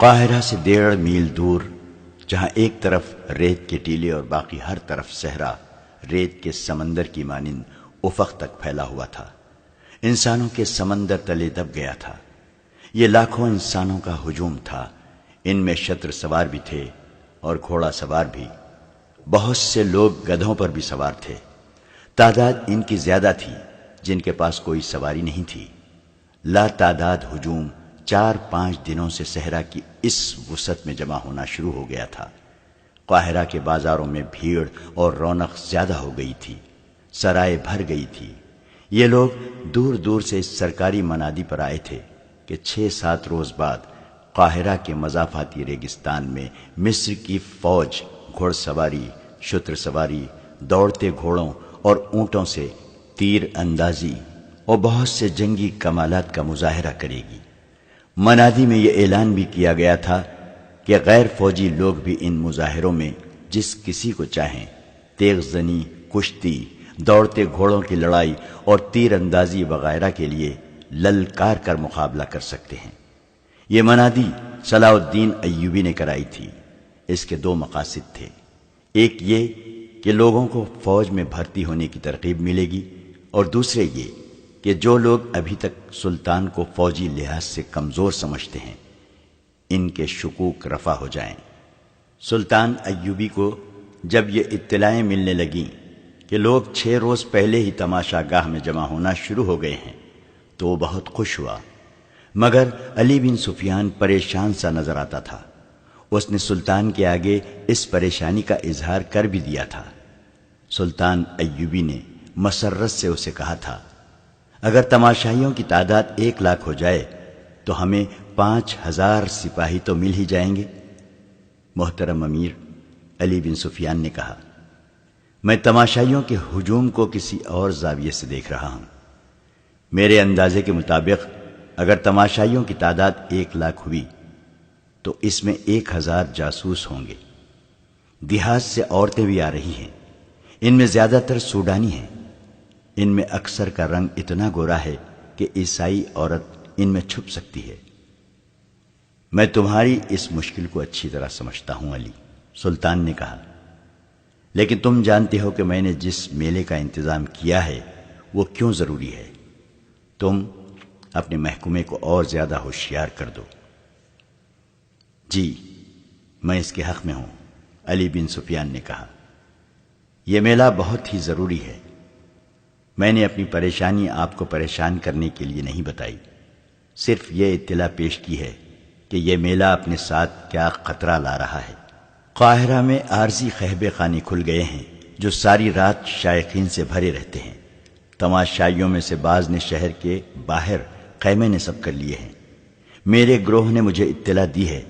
قاہرہ سے 1.5 میل دور، جہاں ایک طرف ریت کے ٹیلے اور باقی ہر طرف صحرا ریت کے سمندر کی مانند افق تک پھیلا ہوا تھا، انسانوں کے سمندر تلے دب گیا تھا۔ یہ لاکھوں انسانوں کا ہجوم تھا، ان میں شتر سوار بھی تھے اور گھوڑا سوار بھی، بہت سے لوگ گدھوں پر بھی سوار تھے۔ تعداد ان کی زیادہ تھی جن کے پاس کوئی سواری نہیں تھی۔ لا تعداد ہجوم 4-5 دنوں سے صحرا کی اس وسعت میں جمع ہونا شروع ہو گیا تھا۔ قاہرہ کے بازاروں میں بھیڑ اور رونق زیادہ ہو گئی تھی، سرائے بھر گئی تھی۔ یہ لوگ دور دور سے اس سرکاری منادی پر آئے تھے کہ 6-7 روز بعد قاہرہ کے مضافاتی ریگستان میں مصر کی فوج گھوڑ سواری، شتر سواری، دوڑتے گھوڑوں اور اونٹوں سے تیر اندازی اور بہت سے جنگی کمالات کا مظاہرہ کرے گی۔ منادی میں یہ اعلان بھی کیا گیا تھا کہ غیر فوجی لوگ بھی ان مظاہروں میں جس کسی کو چاہیں تیغ زنی، کشتی، دوڑتے گھوڑوں کی لڑائی اور تیر اندازی وغیرہ کے لیے للکار کر مقابلہ کر سکتے ہیں۔ یہ منادی صلاح الدین ایوبی نے کرائی تھی۔ اس کے 2 مقاصد تھے، ایک یہ کہ لوگوں کو فوج میں بھرتی ہونے کی ترغیب ملے گی، اور دوسرے یہ کہ جو لوگ ابھی تک سلطان کو فوجی لحاظ سے کمزور سمجھتے ہیں ان کے شکوک رفع ہو جائیں۔ سلطان ایوبی کو جب یہ اطلاعیں ملنے لگیں کہ لوگ 6 روز پہلے ہی تماشا گاہ میں جمع ہونا شروع ہو گئے ہیں تو وہ بہت خوش ہوا، مگر علی بن سفیان پریشان سا نظر آتا تھا۔ اس نے سلطان کے آگے اس پریشانی کا اظہار کر بھی دیا تھا۔ سلطان ایوبی نے مسرت سے اسے کہا تھا، اگر تماشائیوں کی تعداد 1 لاکھ ہو جائے تو ہمیں 5000 سپاہی تو مل ہی جائیں گے۔ محترم امیر، علی بن سفیان نے کہا، میں تماشائیوں کے ہجوم کو کسی اور زاویے سے دیکھ رہا ہوں۔ میرے اندازے کے مطابق اگر تماشائیوں کی تعداد 1 لاکھ ہوئی تو اس میں 1000 جاسوس ہوں گے۔ دیہات سے عورتیں بھی آ رہی ہیں، ان میں زیادہ تر سوڈانی ہیں۔ ان میں اکثر کا رنگ اتنا گورا ہے کہ عیسائی عورت ان میں چھپ سکتی ہے۔ میں تمہاری اس مشکل کو اچھی طرح سمجھتا ہوں علی، سلطان نے کہا، لیکن تم جانتے ہو کہ میں نے جس میلے کا انتظام کیا ہے وہ کیوں ضروری ہے۔ تم اپنے محکومے کو اور زیادہ ہوشیار کر دو۔ جی، میں اس کے حق میں ہوں، علی بن سفیان نے کہا۔ یہ میلہ بہت ہی ضروری ہے۔ میں نے اپنی پریشانی آپ کو پریشان کرنے کے لیے نہیں بتائی، صرف یہ اطلاع پیش کی ہے کہ یہ میلہ اپنے ساتھ کیا خطرہ لا رہا ہے۔ قاہرہ میں عارضی خہبے خانے کھل گئے ہیں جو ساری رات شائقین سے بھرے رہتے ہیں۔ تماشائیوں میں سے بعض نے شہر کے باہر خیمے نصب کر لیے ہیں۔ میرے گروہ نے مجھے اطلاع دی ہے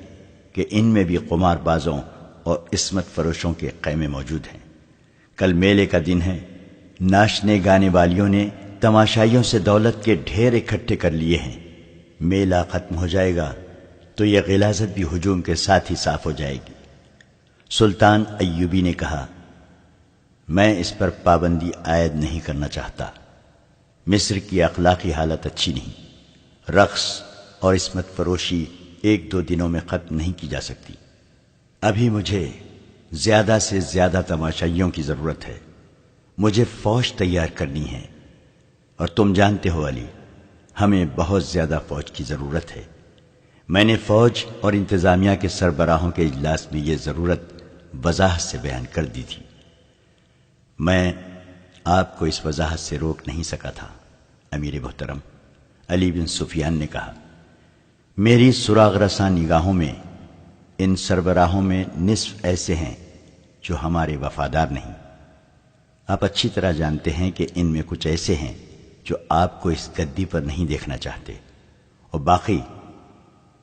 کہ ان میں بھی قمار بازوں اور عصمت فروشوں کے خیمے موجود ہیں۔ کل میلے کا دن ہے، ناچنے گانے والیوں نے تماشائیوں سے دولت کے ڈھیر اکٹھے کر لیے ہیں۔ میلہ ختم ہو جائے گا تو یہ غلاظت بھی ہجوم کے ساتھ ہی صاف ہو جائے گی۔ سلطان ایوبی نے کہا، میں اس پر پابندی عائد نہیں کرنا چاہتا۔ مصر کی اخلاقی حالت اچھی نہیں۔ رقص اور عصمت فروشی 1-2 دنوں میں ختم نہیں کی جا سکتی۔ ابھی مجھے زیادہ سے زیادہ تماشائیوں کی ضرورت ہے۔ مجھے فوج تیار کرنی ہے، اور تم جانتے ہو علی، ہمیں بہت زیادہ فوج کی ضرورت ہے۔ میں نے فوج اور انتظامیہ کے سربراہوں کے اجلاس میں یہ ضرورت وضاحت سے بیان کر دی تھی۔ میں آپ کو اس وضاحت سے روک نہیں سکا تھا امیر محترم، علی بن سفیان نے کہا۔ میری سراغ رساں نگاہوں میں ان سربراہوں میں نصف ایسے ہیں جو ہمارے وفادار نہیں۔ آپ اچھی طرح جانتے ہیں کہ ان میں کچھ ایسے ہیں جو آپ کو اس گدی پر نہیں دیکھنا چاہتے، اور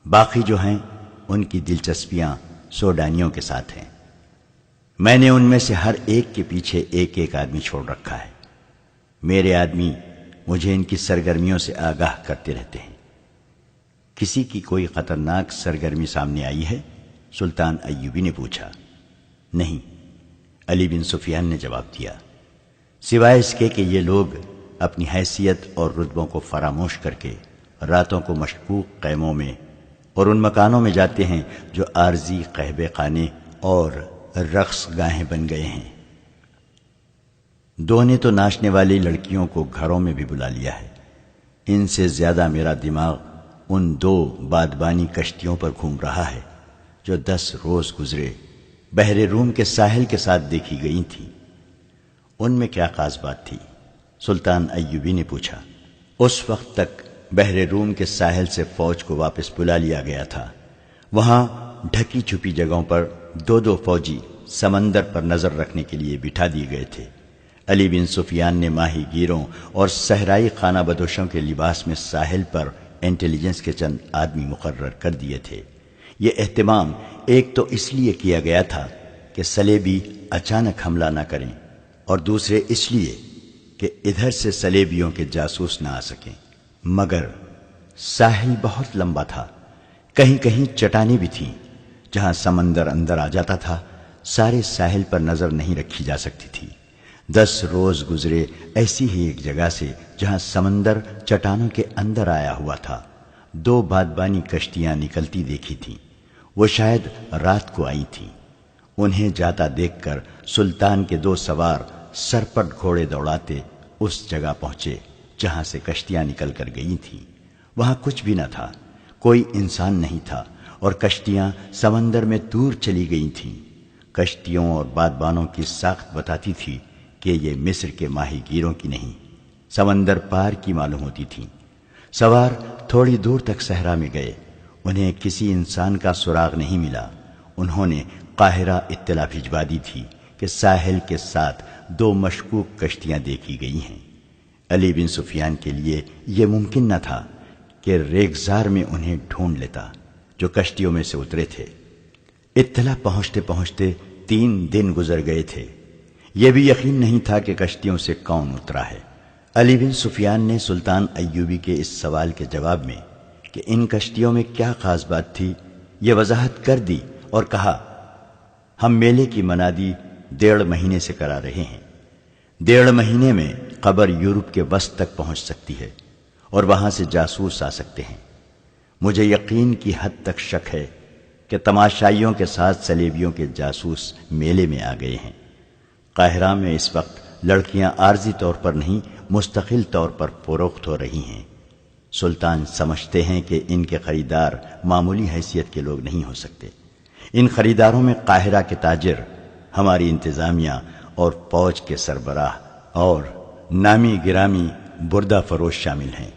باقی جو ہیں ان کی دلچسپیاں سوڈانیوں کے ساتھ ہیں۔ میں نے ان میں سے ہر ایک کے پیچھے 1 آدمی چھوڑ رکھا ہے۔ میرے آدمی مجھے ان کی سرگرمیوں سے آگاہ کرتے رہتے ہیں۔ کسی کی کوئی خطرناک سرگرمی سامنے آئی ہے؟ سلطان ایوبی نے پوچھا۔ نہیں، علی بن سفیان نے جواب دیا، سوائے اس کے کہ یہ لوگ اپنی حیثیت اور رتبوں کو فراموش کر کے راتوں کو مشکوک خیموں میں اور ان مکانوں میں جاتے ہیں جو عارضی قہبے خانے اور رقص گاہیں بن گئے ہیں۔ دو نے تو ناچنے والی لڑکیوں کو گھروں میں بھی بلا لیا ہے۔ ان سے زیادہ میرا دماغ ان دو بادبانی کشتیوں پر گھوم رہا ہے جو 10 روز گزرے بحر روم کے ساحل کے ساتھ دیکھی گئی تھی۔ ان میں کیا خاص بات تھی؟ سلطان ایوبی نے پوچھا۔ اس وقت تک بحر روم کے ساحل سے فوج کو واپس بلا لیا گیا تھا۔ وہاں ڈھکی چھپی جگہوں پر 2 فوجی سمندر پر نظر رکھنے کے لیے بٹھا دیے گئے تھے۔ علی بن سفیان نے ماہی گیروں اور صحرائی خانہ بدوشوں کے لباس میں ساحل پر انٹیلیجنس کے چند آدمی مقرر کر دیے تھے۔ یہ اہتمام ایک تو اس لیے کیا گیا تھا کہ صلیبی اچانک حملہ نہ کریں، اور دوسرے اس لیے کہ ادھر سے صلیبیوں کے جاسوس نہ آ سکیں۔ مگر ساحل بہت لمبا تھا، کہیں کہیں چٹانیں بھی تھیں جہاں سمندر اندر آ جاتا تھا۔ سارے ساحل پر نظر نہیں رکھی جا سکتی تھی۔ 10 روز گزرے ایسی ہی ایک جگہ سے جہاں سمندر چٹانوں کے اندر آیا ہوا تھا۔ 2 بادبانی کشتیاں نکلتی دیکھی تھیں۔ وہ شاید رات کو آئی تھیں۔ انہیں جاتا دیکھ کر سلطان کے 2 سوار سرپٹ گھوڑے دوڑاتے اس جگہ پہنچے جہاں سے کشتیاں نکل کر گئی تھیں۔ وہاں کچھ بھی نہ تھا، کوئی انسان نہیں تھا، اور کشتیاں سمندر میں دور چلی گئی تھیں۔ کشتیوں اور بادبانوں کی ساخت بتاتی تھی کہ یہ مصر کے ماہی گیروں کی نہیں، سمندر پار کی معلوم ہوتی تھیں۔ سوار تھوڑی دور تک صحرا میں گئے، انہیں کسی انسان کا سراغ نہیں ملا۔ انہوں نے قاہرہ اطلاع بھجوا دی تھی کہ ساحل کے ساتھ 2 مشکوک کشتیاں دیکھی گئی ہیں۔ علی بن سفیان کے لیے یہ ممکن نہ تھا کہ ریگزار میں انہیں ڈھونڈ لیتا جو کشتیوں میں سے اترے تھے۔ اطلاع پہنچتے پہنچتے 3 دن گزر گئے تھے۔ یہ بھی یقین نہیں تھا کہ کشتیوں سے کون اترا ہے۔ علی بن سفیان نے سلطان ایوبی کے اس سوال کے جواب میں کہ ان کشتیوں میں کیا خاص بات تھی یہ وضاحت کر دی اور کہا، ہم میلے کی منادی 1.5 مہینے سے کرا رہے ہیں۔ 1.5 مہینے میں خبر یورپ کے وسط تک پہنچ سکتی ہے اور وہاں سے جاسوس آ سکتے ہیں۔ مجھے یقین کی حد تک شک ہے کہ تماشائیوں کے ساتھ صلیبیوں کے جاسوس میلے میں آ گئے ہیں۔ قاہرہ میں اس وقت لڑکیاں عارضی طور پر نہیں مستقل طور پر فروخت ہو رہی ہیں۔ سلطان سمجھتے ہیں کہ ان کے خریدار معمولی حیثیت کے لوگ نہیں ہو سکتے۔ ان خریداروں میں قاہرہ کے تاجر، ہماری انتظامیہ اور فوج کے سربراہ اور نامی گرامی بردہ فروش شامل ہیں۔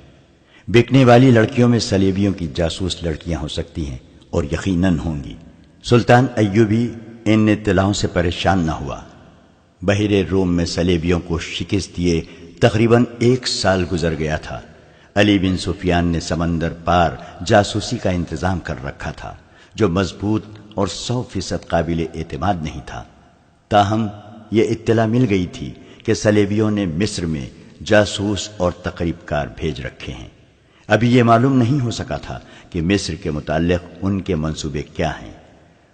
بکنے والی لڑکیوں میں صلیبیوں کی جاسوس لڑکیاں ہو سکتی ہیں اور یقیناً ہوں گی۔ سلطان ایوبی ان اطلاعوں سے پریشان نہ ہوا۔ بحر روم میں صلیبیوں کو شکست دیے تقریباً 1 سال گزر گیا تھا۔ علی بن سفیان نے سمندر پار جاسوسی کا انتظام کر رکھا تھا جو مضبوط اور 100% قابل اعتماد نہیں تھا۔ تاہم یہ اطلاع مل گئی تھی کہ صلیبیوں نے مصر میں جاسوس اور تقریب کار بھیج رکھے ہیں۔ ابھی یہ معلوم نہیں ہو سکا تھا کہ مصر کے متعلق ان کے منصوبے کیا ہیں۔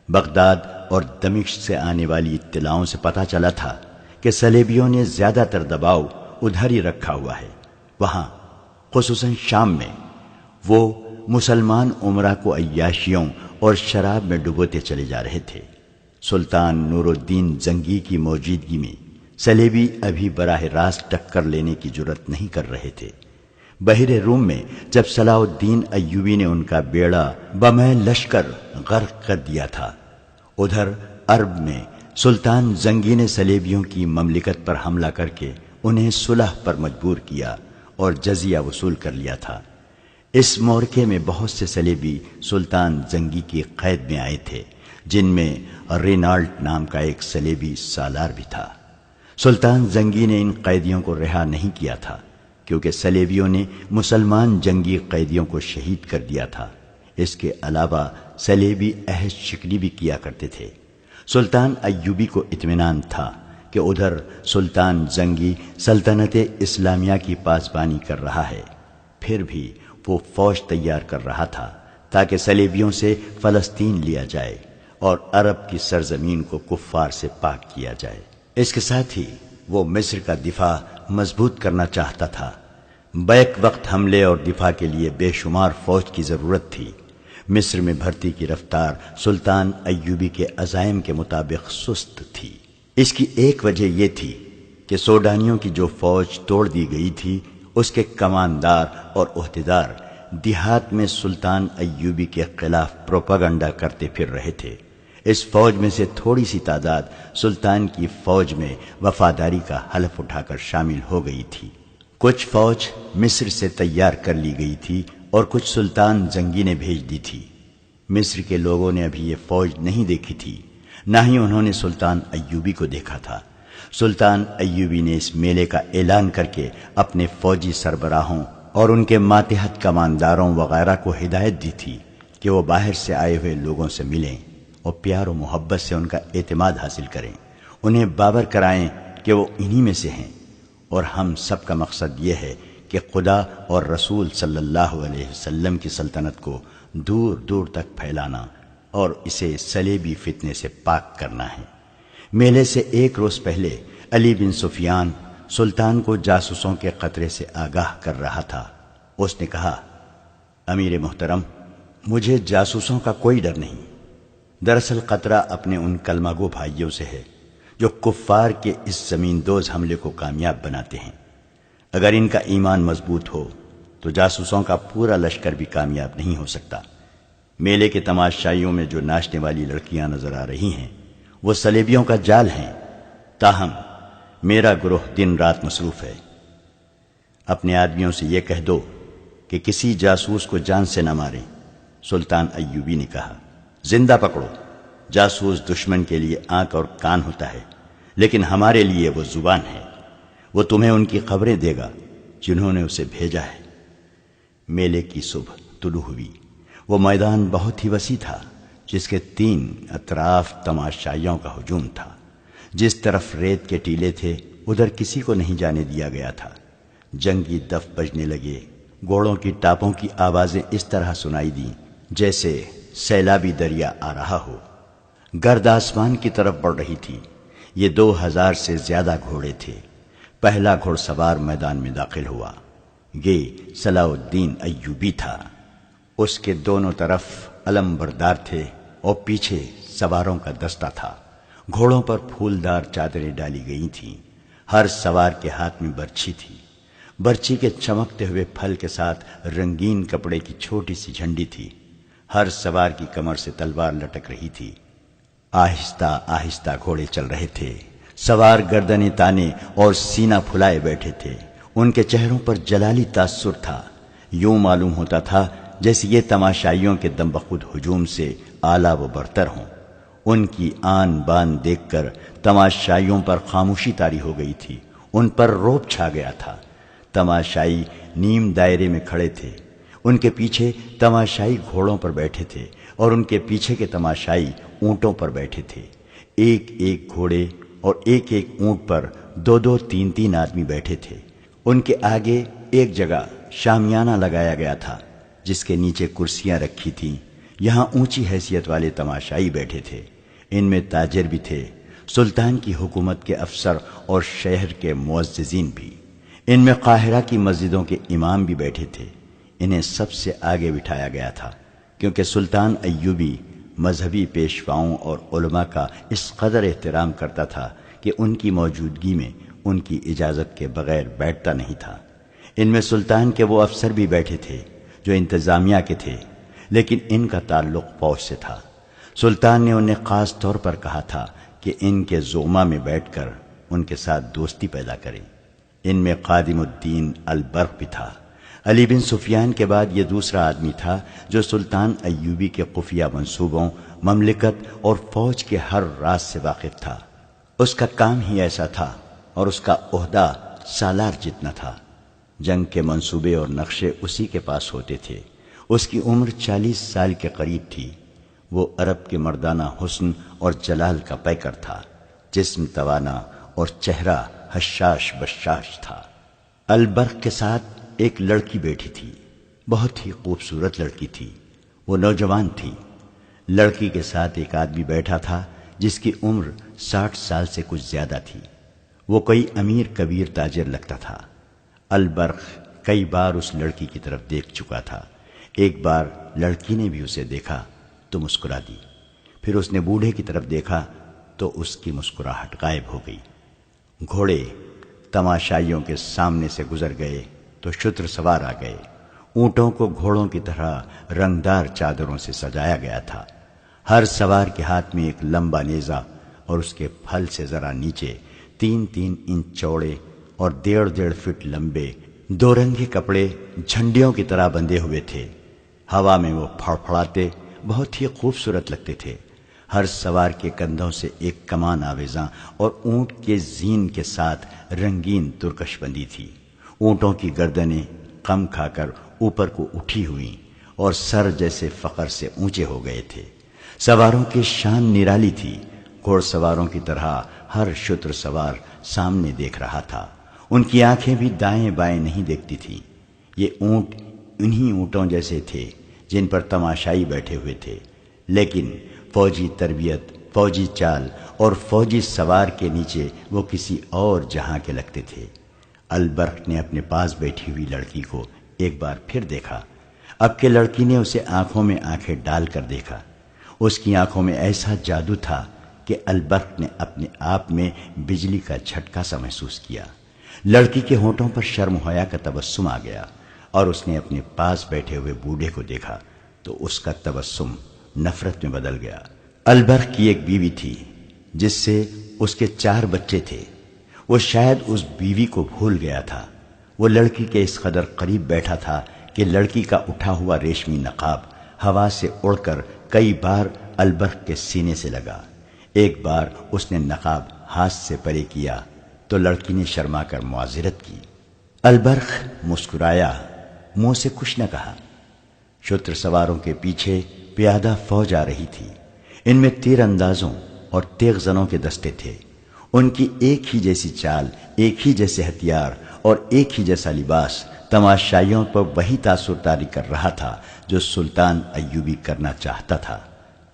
بغداد اور دمشق سے آنے والی اطلاعوں سے پتہ چلا تھا کہ صلیبیوں نے زیادہ تر دباؤ ادھر ہی رکھا ہوا ہے۔ وہاں خصوصاً شام میں وہ مسلمان عمرہ کو عیاشیوں اور شراب میں ڈبوتے چلے جا رہے تھے۔ سلطان نور الدین زنگی کی موجودگی میں صلیبی ابھی براہ راست ٹکر لینے کی جرت نہیں کر رہے تھے۔ بحر روم میں جب صلاح الدین ایوبی نے ان کا بیڑا بمہ لشکر غرق کر دیا تھا، ادھر عرب میں سلطان زنگی نے صلیبیوں کی مملکت پر حملہ کر کے انہیں صلح پر مجبور کیا اور جزیہ وصول کر لیا تھا۔ اس مورکے میں بہت سے صلیبی سلطان زنگی کی قید میں آئے تھے، جن میں رینالٹ نام کا ایک صلیبی سالار بھی تھا۔ سلطان زنگی نے ان قیدیوں کو رہا نہیں کیا تھا کیونکہ صلیبیوں نے مسلمان جنگی قیدیوں کو شہید کر دیا تھا۔ اس کے علاوہ صلیبی عہد شکنی بھی کیا کرتے تھے۔ سلطان ایوبی کو اطمینان تھا کہ ادھر سلطان زنگی سلطنت اسلامیہ کی پاسبانی کر رہا ہے، پھر بھی وہ فوج تیار کر رہا تھا تاکہ صلیبیوں سے فلسطین لیا جائے اور عرب کی سرزمین کو کفار سے پاک کیا جائے۔ اس کے ساتھ ہی وہ مصر کا دفاع مضبوط کرنا چاہتا تھا۔ بیک وقت حملے اور دفاع کے لیے بے شمار فوج کی ضرورت تھی۔ مصر میں بھرتی کی رفتار سلطان ایوبی کے عزائم کے مطابق سست تھی۔ اس کی ایک وجہ یہ تھی کہ سوڈانیوں کی جو فوج توڑ دی گئی تھی، اس کے کماندار اور عہدیدار دیہات میں سلطان ایوبی کے خلاف پروپیگنڈا کرتے پھر رہے تھے۔ اس فوج میں سے تھوڑی سی تعداد سلطان کی فوج میں وفاداری کا حلف اٹھا کر شامل ہو گئی تھی۔ کچھ فوج مصر سے تیار کر لی گئی تھی اور کچھ سلطان زنگی نے بھیج دی تھی۔ مصر کے لوگوں نے ابھی یہ فوج نہیں دیکھی تھی، نہ ہی انہوں نے سلطان ایوبی کو دیکھا تھا۔ سلطان ایوبی نے اس میلے کا اعلان کر کے اپنے فوجی سربراہوں اور ان کے ماتحت کمانداروں وغیرہ کو ہدایت دی تھی کہ وہ باہر سے آئے ہوئے لوگوں سے ملیں اور پیار و محبت سے ان کا اعتماد حاصل کریں، انہیں باور کرائیں کہ وہ انہی میں سے ہیں، اور ہم سب کا مقصد یہ ہے کہ خدا اور رسول صلی اللہ علیہ وسلم کی سلطنت کو دور دور تک پھیلانا اور اسے صلیبی فتنے سے پاک کرنا ہے۔ میلے سے ایک روز پہلے علی بن سفیان سلطان کو جاسوسوں کے خطرے سے آگاہ کر رہا تھا۔ اس نے کہا، امیر محترم، مجھے جاسوسوں کا کوئی ڈر نہیں۔ دراصل خطرہ اپنے ان کلمہ گو بھائیوں سے ہے جو کفار کے اس زمین دوز حملے کو کامیاب بناتے ہیں۔ اگر ان کا ایمان مضبوط ہو تو جاسوسوں کا پورا لشکر بھی کامیاب نہیں ہو سکتا۔ میلے کے تماشائیوں میں جو ناچنے والی لڑکیاں نظر آ رہی ہیں وہ صلیبیوں کا جال ہیں، تاہم میرا گروہ دن رات مصروف ہے۔ اپنے آدمیوں سے یہ کہہ دو کہ کسی جاسوس کو جان سے نہ ماریں۔ سلطان ایوبی نے کہا، زندہ پکڑو۔ جاسوس دشمن کے لیے آنکھ اور کان ہوتا ہے، لیکن ہمارے لیے وہ زبان ہے۔ وہ تمہیں ان کی خبریں دے گا جنہوں نے اسے بھیجا ہے۔ میلے کی صبح طلوع ہوئی۔ وہ میدان بہت ہی وسیع تھا جس کے 3 اطراف تماشائیوں کا ہجوم تھا۔ جس طرف ریت کے ٹیلے تھے ادھر کسی کو نہیں جانے دیا گیا تھا۔ جنگی دف بجنے لگے، گھوڑوں کی ٹاپوں کی آوازیں اس طرح سنائی دیں جیسے سیلابی دریا آ رہا ہو۔ گرد آسمان کی طرف بڑھ رہی تھی۔ یہ 2000 سے زیادہ گھوڑے تھے۔ پہلا گھوڑ سوار میدان میں داخل ہوا۔ یہ صلاح الدین ایوبی تھا۔ اس کے دونوں طرف علم بردار تھے اور پیچھے سواروں کا دستہ تھا۔ گھوڑوں پر پھولدار چادریں ڈالی گئی تھیں۔ ہر سوار کے ہاتھ میں برچھی تھی۔ برچھی کے چمکتے ہوئے پھل کے ساتھ رنگین کپڑے کی چھوٹی سی جھنڈی تھی۔ ہر سوار کی کمر سے تلوار لٹک رہی تھی۔ آہستہ آہستہ گھوڑے چل رہے تھے۔ سوار گردنیں تانے اور سینہ پھلائے بیٹھے تھے۔ ان کے چہروں پر جلالی تاثر تھا۔ یوں معلوم ہوتا تھا جیسے یہ تماشائیوں کے دم بخود ہجوم سے اعلیٰ و برتر ہوں۔ ان کی آن بان دیکھ کر تماشائیوں پر خاموشی طاری ہو گئی تھی۔ ان پر رعب چھا گیا تھا۔ تماشائی نیم دائرے میں کھڑے تھے۔ ان کے پیچھے تماشائی گھوڑوں پر بیٹھے تھے اور ان کے پیچھے کے تماشائی اونٹوں پر بیٹھے تھے۔ ایک ایک گھوڑے اور ایک ایک اونٹ پر 2 3 آدمی بیٹھے تھے۔ ان کے آگے ایک جگہ شامیانہ لگایا گیا تھا جس کے نیچے کرسیاں رکھی تھیں۔ یہاں اونچی حیثیت والے تماشائی بیٹھے تھے۔ ان میں تاجر بھی تھے، سلطان کی حکومت کے افسر اور شہر کے معززین بھی۔ ان میں قاہرہ کی مسجدوں کے امام بھی بیٹھے تھے۔ انہیں سب سے آگے بٹھایا گیا تھا کیونکہ سلطان ایوبی مذہبی پیشواؤں اور علماء کا اس قدر احترام کرتا تھا کہ ان کی موجودگی میں ان کی اجازت کے بغیر بیٹھتا نہیں تھا۔ ان میں سلطان کے وہ افسر بھی بیٹھے تھے جو انتظامیہ کے تھے، لیکن ان کا تعلق فوج سے تھا۔ سلطان نے انہیں خاص طور پر کہا تھا کہ ان کے زعما میں بیٹھ کر ان کے ساتھ دوستی پیدا کریں۔ ان میں خادم الدین البرق بھی تھا۔ علی بن سفیان کے بعد یہ دوسرا آدمی تھا جو سلطان ایوبی کے خفیہ منصوبوں، مملکت اور فوج کے ہر راز سے واقف تھا۔ اس کا کام ہی ایسا تھا اور اس کا عہدہ سالار جتنا تھا۔ جنگ کے منصوبے اور نقشے اسی کے پاس ہوتے تھے۔ اس کی عمر 40 سال کے قریب تھی۔ وہ عرب کے مردانہ حسن اور جلال کا پیکر تھا۔ جسم توانا اور چہرہ حشاش بشاش تھا۔ البرق کے ساتھ ایک لڑکی بیٹھی تھی، بہت ہی خوبصورت لڑکی تھی۔ وہ نوجوان تھی۔ لڑکی کے ساتھ ایک آدمی بیٹھا تھا جس کی عمر 60 سال سے کچھ زیادہ تھی۔ وہ کوئی امیر کبیر تاجر لگتا تھا۔ البرق کئی بار اس لڑکی کی طرف دیکھ چکا تھا۔ ایک بار لڑکی نے بھی اسے دیکھا تو مسکرا دی، پھر اس نے بوڑھے کی طرف دیکھا تو اس کی مسکراہٹ غائب ہو گئی۔ گھوڑے تماشائیوں کے سامنے سے گزر گئے تو شتر سوار آ گئے۔ اونٹوں کو گھوڑوں کی طرح رنگدار چادروں سے سجایا گیا تھا۔ ہر سوار کے ہاتھ میں ایک لمبا نیزہ اور اس کے پھل سے ذرا نیچے 3-3 انچ چوڑے اور 1.5 فٹ لمبے 2 رنگے کپڑے جھنڈیوں کی طرح بندھے ہوئے تھے۔ ہوا میں وہ پھڑپھڑاتے بہت ہی خوبصورت لگتے تھے۔ ہر سوار کے کندھوں سے ایک کمان آویزاں اور اونٹ کے زین کے ساتھ رنگین ترکش بندی تھی۔ اونٹوں کی گردنیں قم کھا کر اوپر کو اٹھی ہوئی اور سر جیسے فخر سے اونچے ہو گئے تھے۔ سواروں کی شان نرالی تھی۔ گھوڑ سواروں کی طرح ہر شتر سوار سامنے دیکھ رہا تھا۔ ان کی آنکھیں بھی دائیں بائیں نہیں دیکھتی تھیں۔ یہ اونٹ انہی اونٹوں جیسے تھے جن پر تماشائی بیٹھے ہوئے تھے، لیکن فوجی تربیت، فوجی چال اور فوجی سوار کے نیچے وہ کسی اور جہاں کے لگتے تھے۔ البرق نے اپنے پاس بیٹھی ہوئی لڑکی کو ایک بار پھر دیکھا۔ اب کہ لڑکی نے اسے آنکھوں میں آنکھیں ڈال کر دیکھا، اس کی آنکھوں میں ایسا جادو تھا کہ البرق نے اپنے آپ میں بجلی کا جھٹکا سا محسوس کیا۔ لڑکی کے ہونٹوں پر شرم و حیا کا تبسم آ گیا اور اس نے اپنے پاس بیٹھے ہوئے بوڑھے کو دیکھا تو اس کا تبسم نفرت میں بدل گیا۔ البرق کی ایک بیوی تھی جس سے اس کے 4 بچے تھے۔ وہ شاید اس بیوی کو بھول گیا تھا۔ وہ لڑکی کے اس قدر قریب بیٹھا تھا کہ لڑکی کا اٹھا ہوا ریشمی نقاب ہوا سے اڑ کر کئی بار البرق کے سینے سے لگا۔ ایک بار اس نے نقاب ہاتھ سے پرے کیا تو لڑکی نے شرما کر معذرت کی۔ البرق مسکرایا، منہ سے کچھ نہ کہا۔ شتر سواروں کے پیچھے پیادہ فوج آ رہی تھی۔ ان میں تیر اندازوں اور تیغ زنوں کے دستے تھے۔ ان کی ایک ہی جیسی چال، ایک ہی جیسے ہتھیار اور ایک ہی جیسا لباس تماشائیوں پر وہی تاثر طاری کر رہا تھا جو سلطان ایوبی کرنا چاہتا تھا۔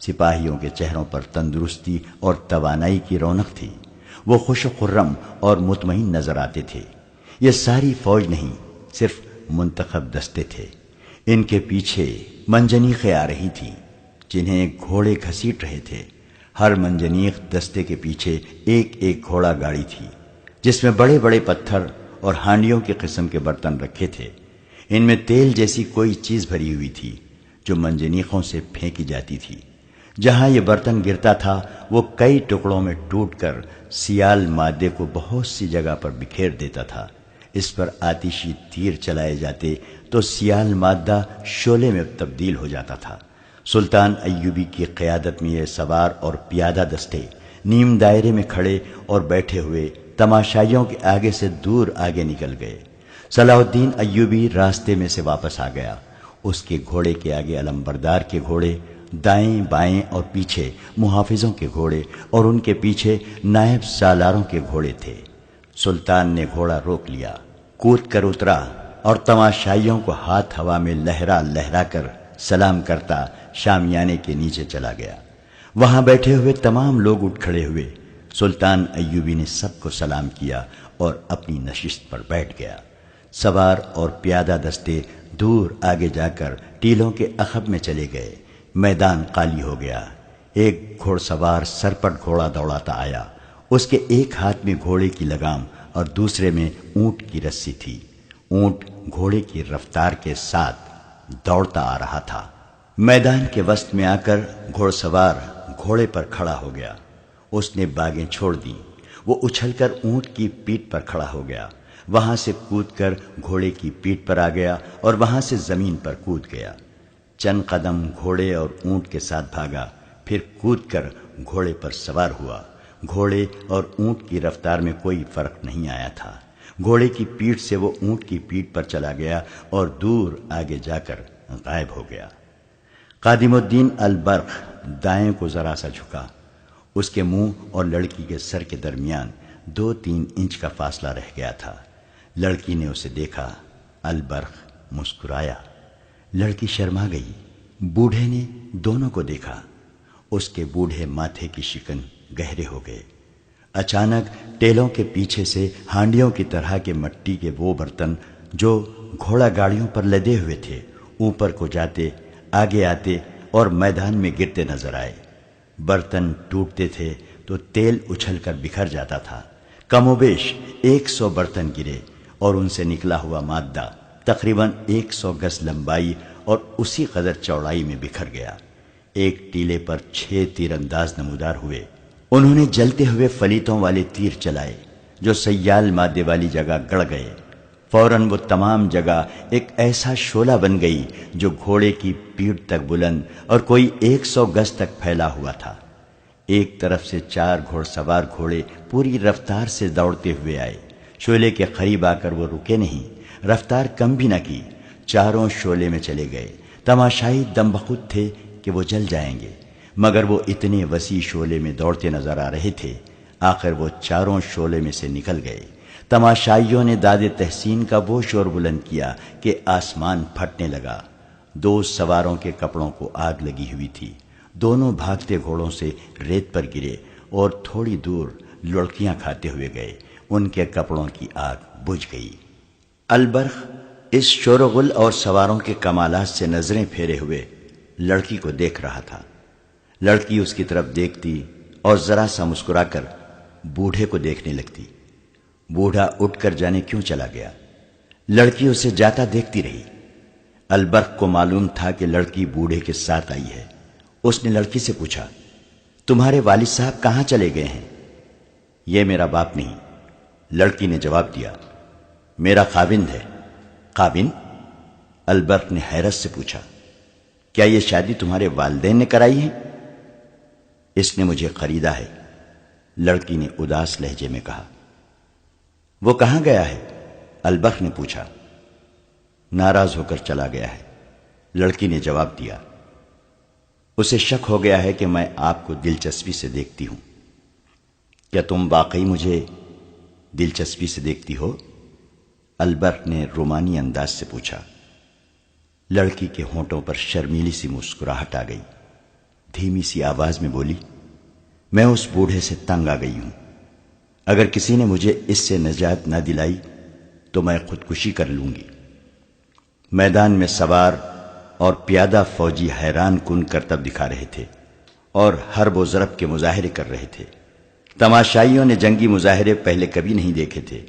سپاہیوں کے چہروں پر تندرستی اور توانائی کی رونق تھی۔ وہ خوش و خرم اور مطمئن نظر آتے تھے۔ یہ ساری فوج نہیں، صرف منتخب دستے تھے۔ ان کے پیچھے منجنیقیں آ رہی تھیں جنہیں گھوڑے گھسیٹ رہے تھے۔ ہر منجنیق دستے کے پیچھے ایک ایک گھوڑا گاڑی تھی جس میں بڑے بڑے پتھر اور ہانڈیوں کی قسم کے برتن رکھے تھے۔ ان میں تیل جیسی کوئی چیز بھری ہوئی تھی جو منجنیقوں سے پھینکی جاتی تھی۔ جہاں یہ برتن گرتا تھا وہ کئی ٹکڑوں میں ٹوٹ کر سیال مادے کو بہت سی جگہ پر بکھیر دیتا تھا۔ اس پر آتشی تیر چلائے جاتے تو سیال مادہ شعلے میں تبدیل ہو جاتا تھا۔ سلطان ایوبی کی قیادت میں یہ سوار اور پیادہ دستے نیم دائرے میں کھڑے اور بیٹھے ہوئے تماشائیوں کے آگے سے دور آگے نکل گئے۔ صلاح الدین ایوبی راستے میں سے واپس آ گیا۔ اس کے گھوڑے کے آگے علمبردار کے گھوڑے، دائیں بائیں اور پیچھے محافظوں کے گھوڑے اور ان کے پیچھے نائب سالاروں کے گھوڑے تھے۔ سلطان نے گھوڑا روک لیا، کود کر اترا اور تماشائیوں کو ہاتھ ہوا میں لہرا لہرا کر سلام کرتا شامیانے کے نیچے چلا گیا۔ وہاں بیٹھے ہوئے تمام لوگ اٹھ کھڑے ہوئے۔ سلطان ایوبی نے سب کو سلام کیا اور اپنی نشست پر بیٹھ گیا۔ سوار اور پیادہ دستے دور آگے جا کر ٹیلوں کے عقب میں چلے گئے۔ میدان خالی ہو گیا۔ ایک گھوڑ سوار سرپٹ گھوڑا دوڑاتا آیا۔ اس کے ایک ہاتھ میں گھوڑے کی لگام اور دوسرے میں اونٹ کی رسی تھی۔ اونٹ گھوڑے کی رفتار کے ساتھ دوڑتا آ رہا تھا۔ میدان کے وسط میں آ کر گھوڑ سوار گھوڑے پر کھڑا ہو گیا۔ اس نے باگیں چھوڑ دیں۔ وہ اچھل کر اونٹ کی پیٹھ پر کھڑا ہو گیا۔ وہاں سے کود کر گھوڑے کی پیٹھ پر آ گیا اور وہاں سے زمین پر کود گیا۔ چند قدم گھوڑے اور اونٹ کے ساتھ بھاگا، پھر کود کر گھوڑے پر سوار ہوا۔ گھوڑے اور اونٹ کی رفتار میں کوئی فرق نہیں آیا تھا۔ گھوڑے کی پیٹھ سے وہ اونٹ کی پیٹھ پر چلا گیا اور دور آگے جا کر غائب ہو گیا۔ قادم الدین البرق دائیں کو ذرا سا جھکا۔ اس کے منہ اور لڑکی کے سر کے درمیان 2-3 انچ کا فاصلہ رہ گیا تھا۔ لڑکی نے اسے دیکھا۔ البرق مسکرایا۔ لڑکی شرما گئی۔ بوڑھے نے دونوں کو دیکھا۔ اس کے بوڑھے ماتھے کی شکن گہرے ہو گئے۔ اچانک ٹیلوں کے پیچھے سے ہانڈیوں کی طرح کے مٹی کے وہ برتن جو گھوڑا گاڑیوں پر لدے ہوئے تھے اوپر کو جاتے، آگے آتے اور میدان میں گرتے نظر آئے۔ برتن ٹوٹتے تھے تو تیل اچھل کر بکھر جاتا تھا۔ کم و بیش 100 برتن گرے اور ان سے نکلا ہوا مادہ تقریباً 100 گز لمبائی اور اسی قدر چوڑائی میں بکھر گیا۔ ایک ٹیلے پر 6 تیر انداز نمودار ہوئے۔ انہوں نے جلتے ہوئے فلیتوں والے تیر چلائے جو سیال مادے والی جگہ گڑ گئے۔ فوراً وہ تمام جگہ ایک ایسا شعلہ بن گئی جو گھوڑے کی پیٹھ تک بلند اور کوئی 100 گز تک پھیلا ہوا تھا۔ ایک طرف سے 4 گھوڑ سوار گھوڑے پوری رفتار سے دوڑتے ہوئے آئے۔ شعلے کے قریب آ کر وہ رکے نہیں، رفتار کم بھی نہ کی، چاروں شعلے میں چلے گئے۔ تماشائی دم بخود تھے کہ وہ جل جائیں گے، مگر وہ اتنے وسیع شعلے میں دوڑتے نظر آ رہے تھے۔ آخر وہ چاروں شعلے میں سے نکل گئے۔ تماشائیوں نے داد تحسین کا وہ شور بلند کیا کہ آسمان پھٹنے لگا۔ 2 سواروں کے کپڑوں کو آگ لگی ہوئی تھی۔ دونوں بھاگتے گھوڑوں سے ریت پر گرے اور تھوڑی دور لڑکیاں کھاتے ہوئے گئے۔ ان کے کپڑوں کی آگ بجھ گئی۔ البرخ اس شور و غل اور سواروں کے کمالات سے نظریں پھیرے ہوئے لڑکی کو دیکھ رہا تھا۔ لڑکی اس کی طرف دیکھتی اور ذرا سا مسکرا کر بوڑھے کو دیکھنے لگتی۔ بوڑھا اٹھ کر جانے کیوں چلا گیا۔ لڑکی اسے جاتا دیکھتی رہی۔ البرخ کو معلوم تھا کہ لڑکی بوڑھے کے ساتھ آئی ہے۔ اس نے لڑکی سے پوچھا، تمہارے والد صاحب کہاں چلے گئے ہیں؟ یہ میرا باپ نہیں، لڑکی نے جواب دیا، میرا خاوند ہے۔ خاوند؟ البرخ نے حیرت سے پوچھا، کیا یہ شادی تمہارے والدین نے کرائی ہے؟ اس نے مجھے خریدا ہے، لڑکی نے اداس لہجے میں کہا۔ وہ کہاں گیا ہے؟ البرخ نے پوچھا۔ ناراض ہو کر چلا گیا ہے، لڑکی نے جواب دیا۔ اسے شک ہو گیا ہے کہ میں آپ کو دلچسپی سے دیکھتی ہوں۔ کیا تم واقعی مجھے دلچسپی سے دیکھتی ہو؟ البرخ نے رومانی انداز سے پوچھا۔ لڑکی کے ہونٹوں پر شرمیلی سی مسکراہٹ آ گئی۔ دھیمی سی آواز میں بولی، میں اس بوڑھے سے تنگ آ گئی ہوں۔ اگر کسی نے مجھے اس سے نجات نہ دلائی تو میں خودکشی کر لوں گی۔ میدان میں سوار اور پیادہ فوجی حیران کن کرتب دکھا رہے تھے اور حرب و ضرب کے مظاہرے کر رہے تھے۔ تماشائیوں نے جنگی مظاہرے پہلے کبھی نہیں دیکھے تھے۔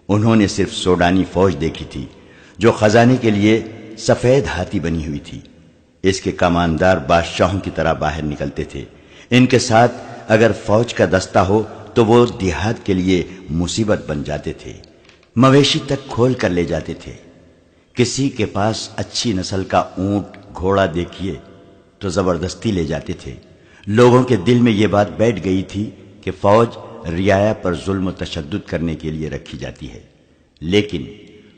انہوں نے صرف سوڈانی فوج دیکھی تھی جو خزانے کے لیے سفید ہاتھی بنی ہوئی تھی۔ اس کے کماندار بادشاہوں کی طرح باہر نکلتے تھے۔ ان کے ساتھ اگر فوج کا دستہ ہو تو وہ دیہات کے لیے مصیبت بن جاتے تھے۔ مویشی تک کھول کر لے جاتے تھے۔ کسی کے پاس اچھی نسل کا اونٹ گھوڑا دیکھیے تو زبردستی لے جاتے تھے۔ لوگوں کے دل میں یہ بات بیٹھ گئی تھی کہ فوج رعایا پر ظلم و تشدد کرنے کے لیے رکھی جاتی ہے، لیکن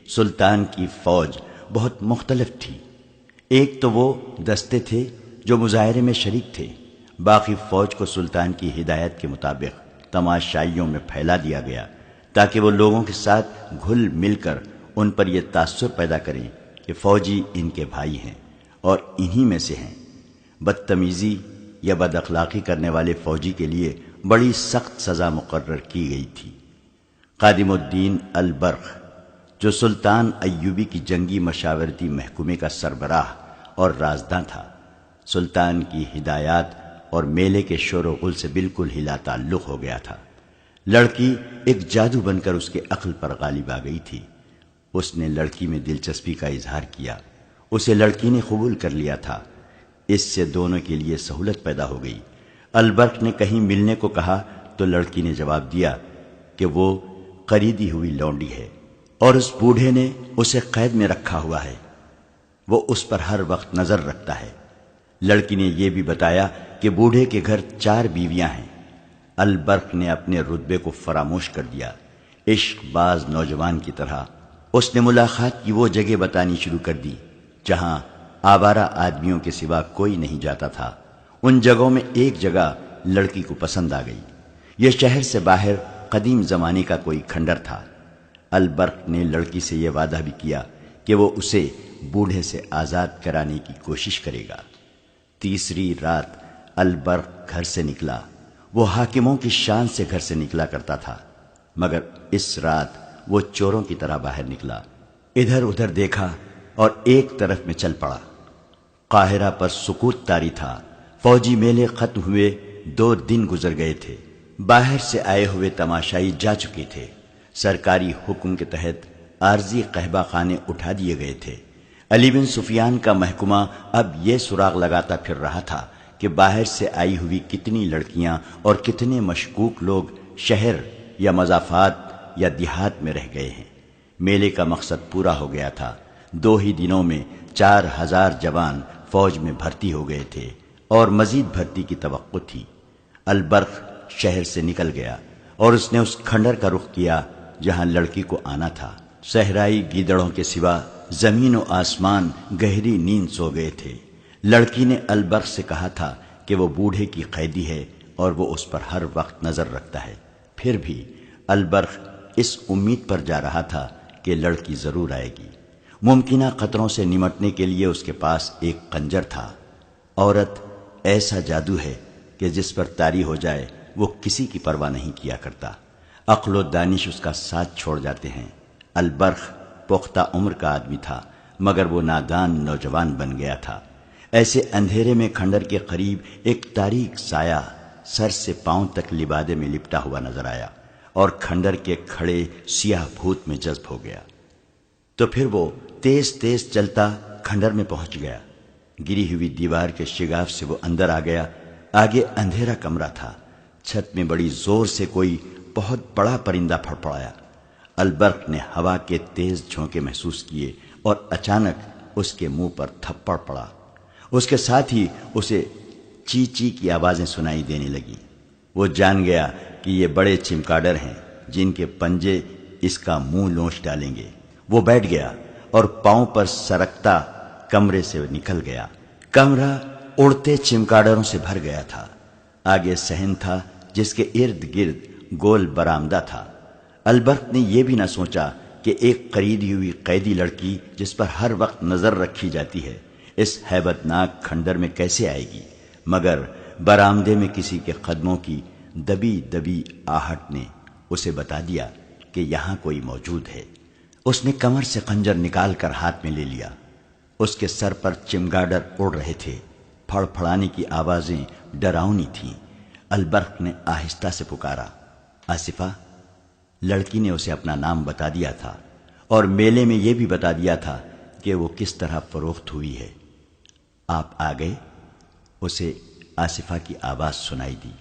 سلطان کی فوج بہت مختلف تھی۔ ایک تو وہ دستے تھے جو مظاہرے میں شریک تھے، باقی فوج کو سلطان کی ہدایت کے مطابق تماشائیوں میں پھیلا دیا گیا تاکہ وہ لوگوں کے ساتھ گھل مل کر ان پر یہ تاثر پیدا کریں کہ فوجی ان کے بھائی ہیں اور انہی میں سے ہیں۔ بدتمیزی یا بد اخلاقی کرنے والے فوجی کے لیے بڑی سخت سزا مقرر کی گئی تھی۔ خادم الدین البرخ جو سلطان ایوبی کی جنگی مشاورتی محکمے کا سربراہ اور رازداں تھا، سلطان کی ہدایات اور میلے کے شور و غل سے بالکل ہلا تعلق ہو گیا تھا۔ لڑکی ایک جادو بن کر اس کے عقل پر غالب آ گئی تھی۔ اس نے لڑکی میں دلچسپی کا اظہار کیا، اسے لڑکی نے قبول کر لیا تھا۔ اس سے دونوں کے لیے سہولت پیدا ہو گئی۔ البرخ نے کہیں ملنے کو کہا تو لڑکی نے جواب دیا کہ وہ خریدی ہوئی لونڈی ہے اور اس بوڑھے نے اسے قید میں رکھا ہوا ہے، وہ اس پر ہر وقت نظر رکھتا ہے۔ لڑکی نے یہ بھی بتایا کہ بوڑھے کے گھر 4 بیویاں ہیں۔ البرخ نے اپنے رتبے کو فراموش کر دیا۔ عشق باز نوجوان کی طرح اس نے ملاقات کی وہ جگہ بتانی شروع کر دی جہاں آوارہ آدمیوں کے سوا کوئی نہیں جاتا تھا۔ ان جگہوں میں ایک جگہ لڑکی کو پسند آ گئی۔ یہ شہر سے باہر قدیم زمانے کا کوئی کھنڈر تھا۔ البرخ نے لڑکی سے یہ وعدہ بھی کیا کہ وہ اسے بوڑھے سے آزاد کرانے کی کوشش کرے گا۔ تیسری رات البرخ گھر سے نکلا۔ وہ حاکموں کی شان سے گھر سے نکلا کرتا تھا، مگر اس رات وہ چوروں کی طرح باہر نکلا۔ ادھر ادھر دیکھا اور ایک طرف میں چل پڑا۔ قاہرہ پر سکوت طاری تھا۔ فوجی میلے ختم ہوئے 2 دن گزر گئے تھے۔ باہر سے آئے ہوئے تماشائی جا چکے تھے۔ سرکاری حکم کے تحت عارضی قہبہ خانے اٹھا دیے گئے تھے۔ علی بن سفیان کا محکمہ اب یہ سراغ لگاتا پھر رہا تھا کہ باہر سے آئی ہوئی کتنی لڑکیاں اور کتنے مشکوک لوگ شہر یا مضافات یا دیہات میں رہ گئے ہیں۔ میلے کا مقصد پورا ہو گیا تھا۔ 2 ہی دنوں میں 4000 جوان فوج میں بھرتی ہو گئے تھے اور مزید بھرتی کی توقع تھی۔ البرخ شہر سے نکل گیا اور اس نے اس کھنڈر کا رخ کیا جہاں لڑکی کو آنا تھا۔ صحرائی گیدڑوں کے سوا زمین و آسمان گہری نیند سو گئے تھے۔ لڑکی نے البرخ سے کہا تھا کہ وہ بوڑھے کی قیدی ہے اور وہ اس پر ہر وقت نظر رکھتا ہے۔ پھر بھی البرخ اس امید پر جا رہا تھا کہ لڑکی ضرور آئے گی۔ ممکنہ خطروں سے نمٹنے کے لیے اس کے پاس ایک خنجر تھا۔ عورت ایسا جادو ہے کہ جس پر طاری ہو جائے وہ کسی کی پرواہ نہیں کیا کرتا۔ عقل و دانش اس کا ساتھ چھوڑ جاتے ہیں۔ البرخ پختہ عمر کا آدمی تھا مگر وہ نادان نوجوان بن گیا تھا۔ ایسے اندھیرے میں کھنڈر کے قریب ایک تاریک سایہ سر سے پاؤں تک لبادے میں لپٹا ہوا نظر آیا اور کھنڈر کے کھڑے سیاہ بھوت میں جذب ہو گیا۔ تو پھر وہ تیز تیز چلتا کھنڈر میں پہنچ گیا۔ گری ہوئی دیوار کے شگاف سے وہ اندر آ گیا۔ آگے اندھیرا کمرہ تھا۔ چھت میں بڑی زور سے کوئی بہت بڑا پرندہ پھڑپڑایا۔ البرخ نے ہوا کے تیز جھونکے محسوس کیے اور اچانک اس کے منہ پر تھپڑ پڑا۔ اس کے ساتھ ہی اسے چی چی کی آوازیں سنائی دینے لگیں۔ وہ جان گیا کہ یہ بڑے چمگادڑ ہیں جن کے پنجے اس کا منہ لوچ ڈالیں گے۔ وہ بیٹھ گیا اور پاؤں پر سرکتا کمرے سے نکل گیا۔ کمرہ اڑتے چمگادڑوں سے بھر گیا تھا۔ آگے صحن تھا جس کے ارد گرد گول برآمدہ تھا۔ البرخ نے یہ بھی نہ سوچا کہ ایک خریدی ہوئی قیدی لڑکی جس پر ہر وقت نظر رکھی جاتی ہے اس ہیبت ناک کھنڈر میں کیسے آئے گی، مگر برآمدے میں کسی کے قدموں کی دبی دبی آہٹ نے اسے بتا دیا کہ یہاں کوئی موجود ہے۔ اس نے کمر سے خنجر نکال کر ہاتھ میں لے لیا۔ اس کے سر پر چمگادڑ اڑ رہے تھے۔ پھڑ پھڑانے کی آوازیں ڈراؤنی تھیں۔ البرخ نے آہستہ سے پکارا، آصفہ۔ لڑکی نے اسے اپنا نام بتا دیا تھا اور میلے میں یہ بھی بتا دیا تھا کہ وہ کس طرح فروخت ہوئی ہے۔ آپ آ گئے؟ اسے آصفہ کی آواز سنائی دی۔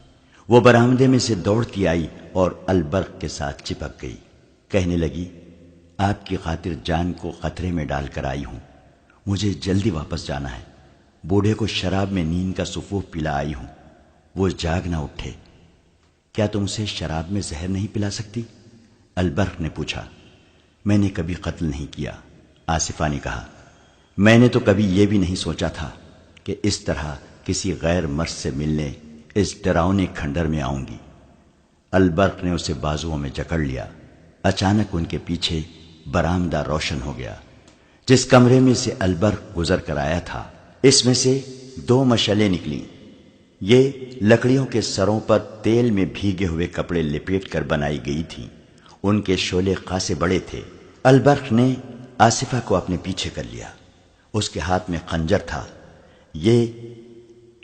وہ برآمدے میں سے دوڑتی آئی اور البرخ کے ساتھ چپک گئی۔ کہنے لگی، آپ کی خاطر جان کو خطرے میں ڈال کر آئی ہوں۔ مجھے جلدی واپس جانا ہے۔ بوڑھے کو شراب میں نیند کا سفوف پلا آئی ہوں۔ وہ جاگ نہ اٹھے۔ کیا تم اسے شراب میں زہر نہیں پلا سکتی؟ البرخ نے پوچھا۔ میں نے کبھی قتل نہیں کیا، آصفہ نے کہا۔ میں نے تو کبھی یہ بھی نہیں سوچا تھا کہ اس طرح کسی غیر مرد سے ملنے اس ڈراؤنے کھنڈر میں آؤں گی۔ البرخ نے اسے بازوؤں میں جکڑ لیا۔ اچانک ان کے پیچھے برآمدہ روشن ہو گیا۔ جس کمرے میں سے البرخ گزر کر آیا تھا اس میں سے 2 مشعلیں نکلیں۔ یہ لکڑیوں کے سروں پر تیل میں بھیگے ہوئے کپڑے لپیٹ کر بنائی گئی تھیں۔ ان کے شعلے خاصے بڑے تھے۔ البرخ نے آصفہ کو اپنے پیچھے کر لیا۔ اس کے ہاتھ میں خنجر تھا۔ یہ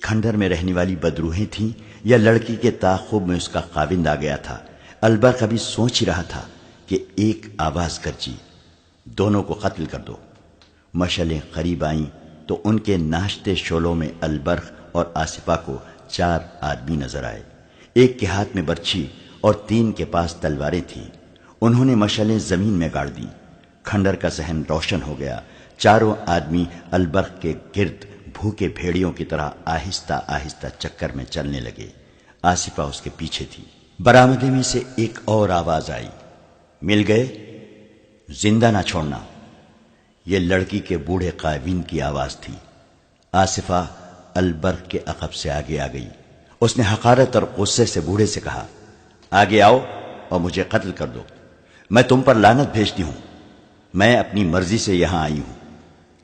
کھنڈر میں رہنے والی بدروہیں تھیں یا لڑکی کے تعاقب میں اس کا خاوند آ گیا تھا؟ البرخ ابھی سوچ ہی رہا تھا کہ ایک آواز گرجی، دونوں کو قتل کر دو۔ مشعلیں قریب آئیں تو ان کے ناشتے شعلوں میں البرخ اور آصفہ کو 4 آدمی نظر آئے۔ ایک کے ہاتھ میں برچھی اور 3 کے پاس تلواریں تھیں۔ انہوں نے مشعلیں زمین میں گاڑ دیں۔ کھنڈر کا صحن روشن ہو گیا۔ چاروں آدمی البرخ کے گرد بھوکے بھیڑیوں کی طرح آہستہ آہستہ چکر میں چلنے لگے۔ آصفہ اس کے پیچھے تھی۔ برآمدے میں سے ایک اور آواز آئی، مل گئے؟ زندہ نہ چھوڑنا۔ یہ لڑکی کے بوڑھے قائدین کی آواز تھی۔ آصفہ البرخ کے عقب سے آگے آ گئی۔ اس نے حقارت اور غصے سے بوڑھے سے کہا، آگے آؤ اور مجھے قتل کر دو۔ میں تم پر لعنت بھیجتی ہوں۔ میں اپنی مرضی سے یہاں آئی ہوں۔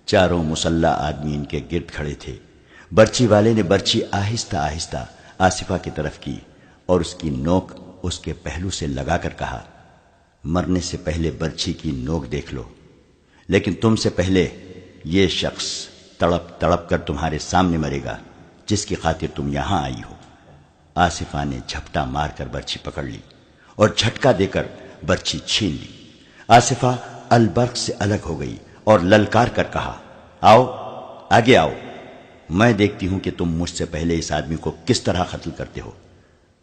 چاروں مسلح آدمی ان کے گرد کھڑے تھے۔ برچی والے نے برچی آہستہ آہستہ آصفہ کی طرف کی اور اس کی نوک اس کے پہلو سے لگا کر کہا، مرنے سے پہلے برچی کی نوک دیکھ لو، لیکن تم سے پہلے یہ شخص تڑپ تڑپ کر تمہارے سامنے مرے گا جس کی خاطر تم یہاں آئی ہو۔ آصفہ نے جھپٹا مار کر برچھی پکڑ لی اور جھٹکا دے کر برچھی چھین لی۔ آصفہ البرق سے الگ ہو گئی اور للکار کر کہا، آؤ آگے آؤ، میں دیکھتی ہوں کہ تم مجھ سے پہلے اس آدمی کو کس طرح قتل کرتے ہو۔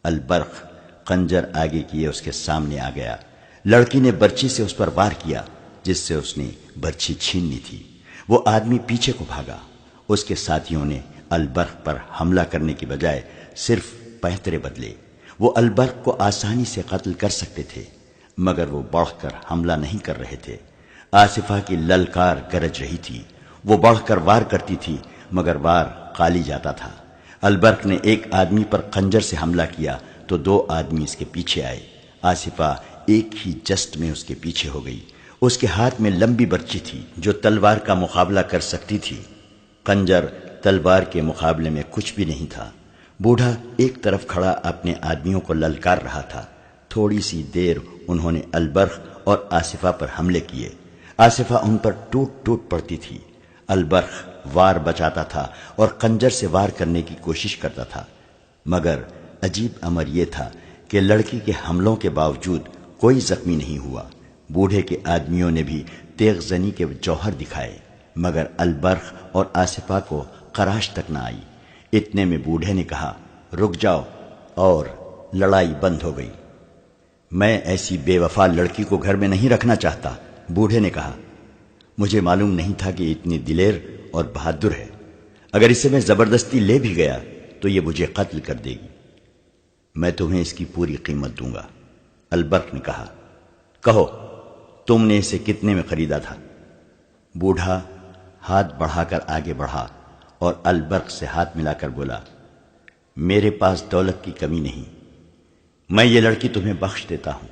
البرق خنجر آگے کیے اس کے سامنے آ گیا۔ لڑکی نے برچھی سے اس پر وار کیا جس سے اس نے برچھی چھیننی تھی۔ وہ آدمی پیچھے کو بھاگا۔ اس کے ساتھیوں نے البرق پر حملہ کرنے کی بجائے صرف پینترے بدلے۔ وہ البرق کو آسانی سے قتل کر سکتے تھے مگر وہ بڑھ کر حملہ نہیں کر رہے تھے۔ آصفہ کی للکار گرج رہی تھی۔ وہ بڑھ کر وار کرتی تھی مگر وار خالی جاتا تھا۔ البرق نے ایک آدمی پر خنجر سے حملہ کیا تو دو آدمی اس کے پیچھے آئے۔ آصفہ ایک ہی جست میں اس کے پیچھے ہو گئی۔ اس کے ہاتھ میں لمبی برچھی تھی جو تلوار کا مقابلہ کر سکتی تھی۔ خنجر تلوار کے مقابلے میں کچھ بھی نہیں تھا۔ بوڑھا ایک طرف کھڑا اپنے آدمیوں کو للکار رہا تھا۔ تھوڑی سی دیر انہوں نے البرق اور آصفہ پر حملے کیے۔ آصفہ ان پر ٹوٹ ٹوٹ پڑتی تھی۔ البرق وار بچاتا تھا اور خنجر سے وار کرنے کی کوشش کرتا تھا مگر عجیب امر یہ تھا کہ لڑکی کے حملوں کے باوجود کوئی زخمی نہیں ہوا۔ بوڑھے کے آدمیوں نے بھی تیغ زنی کے جوہر دکھائے مگر البرق اور آصفہ کو خراش تک نہ آئی۔ اتنے میں بوڑھے نے کہا، رک جاؤ، اور لڑائی بند ہو گئی۔ میں ایسی بے وفا لڑکی کو گھر میں نہیں رکھنا چاہتا۔ بوڑھے نے کہا، مجھے معلوم نہیں تھا کہ اتنی دلیر اور بہادر ہے۔ اگر اسے میں زبردستی لے بھی گیا تو یہ مجھے قتل کر دے گی۔ میں تمہیں اس کی پوری قیمت دوں گا۔ البرق نے کہا، کہو تم نے اسے کتنے میں خریدا تھا؟ بوڑھا ہاتھ بڑھا کر آگے بڑھا اور البرق سے ہاتھ ملا کر بولا، میرے پاس دولت کی کمی نہیں، میں یہ لڑکی تمہیں بخش دیتا ہوں۔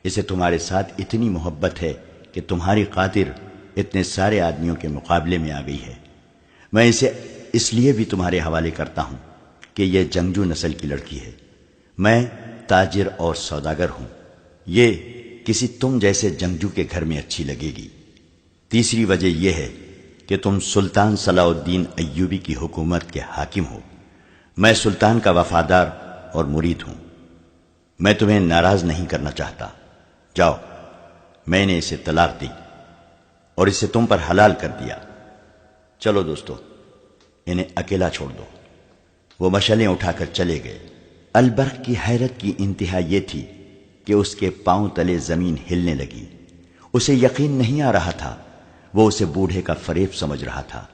اسے تمہارے ساتھ اتنی محبت ہے کہ تمہاری خاطر اتنے سارے آدمیوں کے مقابلے میں آ گئی ہے۔ میں اسے اس لیے بھی تمہارے حوالے کرتا ہوں کہ یہ جنگجو نسل کی لڑکی ہے۔ میں تاجر اور سوداگر ہوں، یہ کسی تم جیسے جنگجو کے گھر میں اچھی لگے گی۔ تیسری وجہ یہ ہے کہ تم سلطان صلاح الدین ایوبی کی حکومت کے حاکم ہو۔ میں سلطان کا وفادار اور مرید ہوں۔ میں تمہیں ناراض نہیں کرنا چاہتا۔ جاؤ، میں نے اسے طلاق دی اور اسے تم پر حلال کر دیا۔ چلو دوستو، انہیں اکیلا چھوڑ دو۔ وہ مشعلیں اٹھا کر چلے گئے۔ البرق کی حیرت کی انتہا یہ تھی کہ اس کے پاؤں تلے زمین ہلنے لگی۔ اسے یقین نہیں آ رہا تھا۔ وہ اسے بوڑھے کا فریب سمجھ رہا تھا۔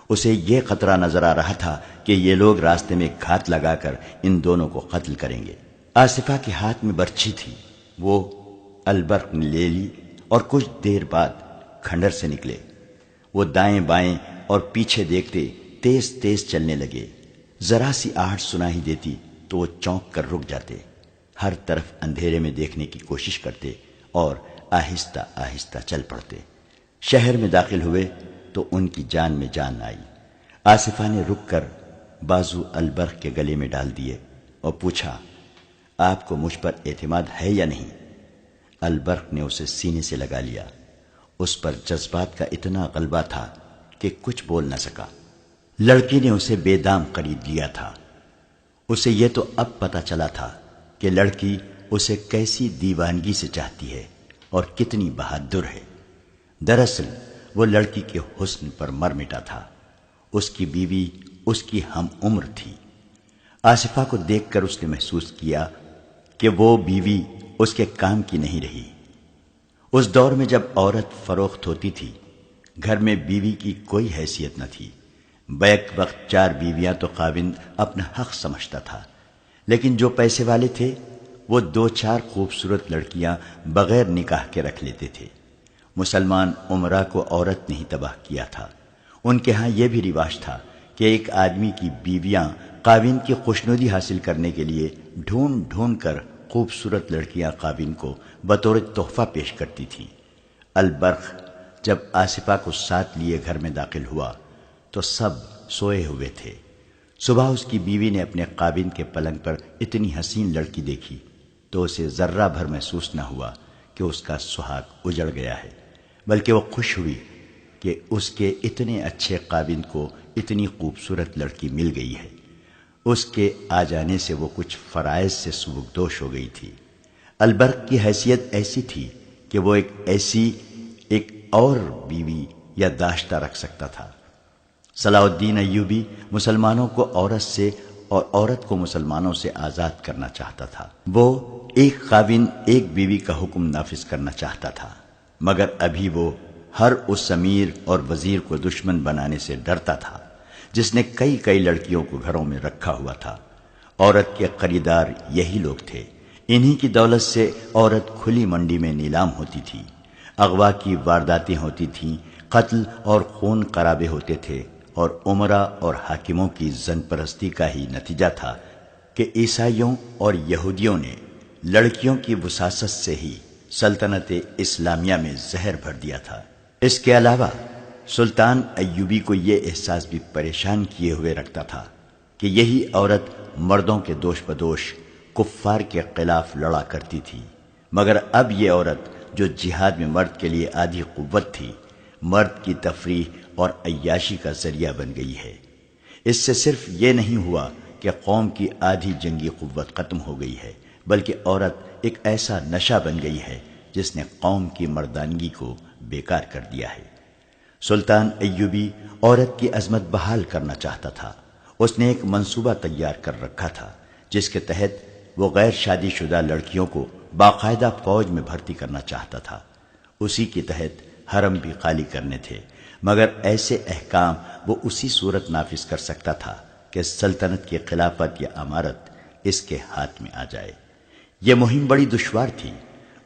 اسے یہ خطرہ نظر آ رہا تھا کہ یہ لوگ راستے میں گھات لگا کر ان دونوں کو قتل کریں گے۔ آصفہ کے ہاتھ میں برچھی تھی۔ وہ البرق نے لے لی اور کچھ دیر بعد کھنڈر سے نکلے۔ وہ دائیں بائیں اور پیچھے دیکھتے تیز تیز چلنے لگے۔ ذرا سی آہٹ سنائی دیتی تو وہ چونک کر رک جاتے۔ ہر طرف اندھیرے میں دیکھنے کی کوشش کرتے اور آہستہ آہستہ چل پڑتے۔ شہر میں داخل ہوئے تو ان کی جان میں جان آئی۔ آصفہ نے رک کر بازو البرق کے گلے میں ڈال دیے اور پوچھا، آپ کو مجھ پر اعتماد ہے یا نہیں؟ البرق نے اسے سینے سے لگا لیا۔ اس پر جذبات کا اتنا غلبہ تھا کہ کچھ بول نہ سکا۔ لڑکی نے اسے بے دام خرید لیا تھا۔ اسے یہ تو اب پتہ چلا تھا کہ لڑکی اسے کیسی دیوانگی سے چاہتی ہے اور کتنی بہادر ہے۔ دراصل وہ لڑکی کے حسن پر مر مٹا تھا۔ اس کی بیوی اس کی ہم عمر تھی۔ آصفہ کو دیکھ کر اس نے محسوس کیا کہ وہ بیوی اس کے کام کی نہیں رہی۔ اس دور میں جب عورت فروخت ہوتی تھی، گھر میں بیوی کی کوئی حیثیت نہ تھی۔ بیک وقت 4 بیویاں تو خاوند اپنا حق سمجھتا تھا، لیکن جو پیسے والے تھے وہ 2-4 خوبصورت لڑکیاں بغیر نکاح کے رکھ لیتے تھے۔ مسلمان امراء کو عورت نے ہی تباہ کیا تھا۔ ان کے ہاں یہ بھی رواج تھا کہ ایک آدمی کی بیویاں خاوند کی خوشنودی حاصل کرنے کے لیے ڈھونڈ ڈھونڈ کر خوبصورت لڑکیاں خاوند کو بطور تحفہ پیش کرتی تھیں۔ البرق جب آصفہ کو ساتھ لیے گھر میں داخل ہوا تو سب سوئے ہوئے تھے۔ صبح اس کی بیوی نے اپنے خاوند کے پلنگ پر اتنی حسین لڑکی دیکھی تو اسے ذرہ بھر محسوس نہ ہوا کہ اس کا سہاگ اجڑ گیا ہے، بلکہ وہ خوش ہوئی کہ اس کے اتنے اچھے خاوند کو اتنی خوبصورت لڑکی مل گئی ہے۔ اس کے آ جانے سے وہ کچھ فرائض سے سبکدوش ہو گئی تھی۔ البرق کی حیثیت ایسی تھی کہ وہ ایک اور بیوی یا داشتہ رکھ سکتا تھا۔ صلاح الدین ایوبی مسلمانوں کو عورت سے اور عورت کو مسلمانوں سے آزاد کرنا چاہتا تھا۔ وہ ایک خاوند ایک بیوی کا حکم نافذ کرنا چاہتا تھا، مگر ابھی وہ ہر اس امیر اور وزیر کو دشمن بنانے سے ڈرتا تھا جس نے کئی لڑکیوں کو گھروں میں رکھا ہوا تھا۔ عورت کے خریدار یہی لوگ تھے۔ انہی کی دولت سے عورت کھلی منڈی میں نیلام ہوتی تھی، اغوا کی وارداتیں ہوتی تھیں، قتل اور خون خرابے ہوتے تھے، اور عمرا اور حاکموں کی زن پرستی کا ہی نتیجہ تھا کہ عیسائیوں اور یہودیوں نے لڑکیوں کی وساست سے ہی سلطنت اسلامیہ میں زہر بھر دیا تھا۔ اس کے علاوہ سلطان ایوبی کو یہ احساس بھی پریشان کیے ہوئے رکھتا تھا کہ یہی عورت مردوں کے دوش بدوش کفار کے خلاف لڑا کرتی تھی، مگر اب یہ عورت جو جہاد میں مرد کے لیے آدھی قوت تھی، مرد کی تفریح اور عیاشی کا ذریعہ بن گئی ہے۔ اس سے صرف یہ نہیں ہوا کہ قوم کی آدھی جنگی قوت ختم ہو گئی ہے، بلکہ عورت ایک ایسا نشہ بن گئی ہے جس نے قوم کی مردانگی کو بیکار کر دیا ہے۔ سلطان ایوبی عورت کی عظمت بحال کرنا چاہتا تھا۔ اس نے ایک منصوبہ تیار کر رکھا تھا جس کے تحت وہ غیر شادی شدہ لڑکیوں کو باقاعدہ فوج میں بھرتی کرنا چاہتا تھا۔ اسی کے تحت حرم بھی خالی کرنے تھے، مگر ایسے احکام وہ اسی صورت نافذ کر سکتا تھا کہ سلطنت کی خلافت یا امارت اس کے ہاتھ میں آ جائے۔ یہ مہم بڑی دشوار تھی۔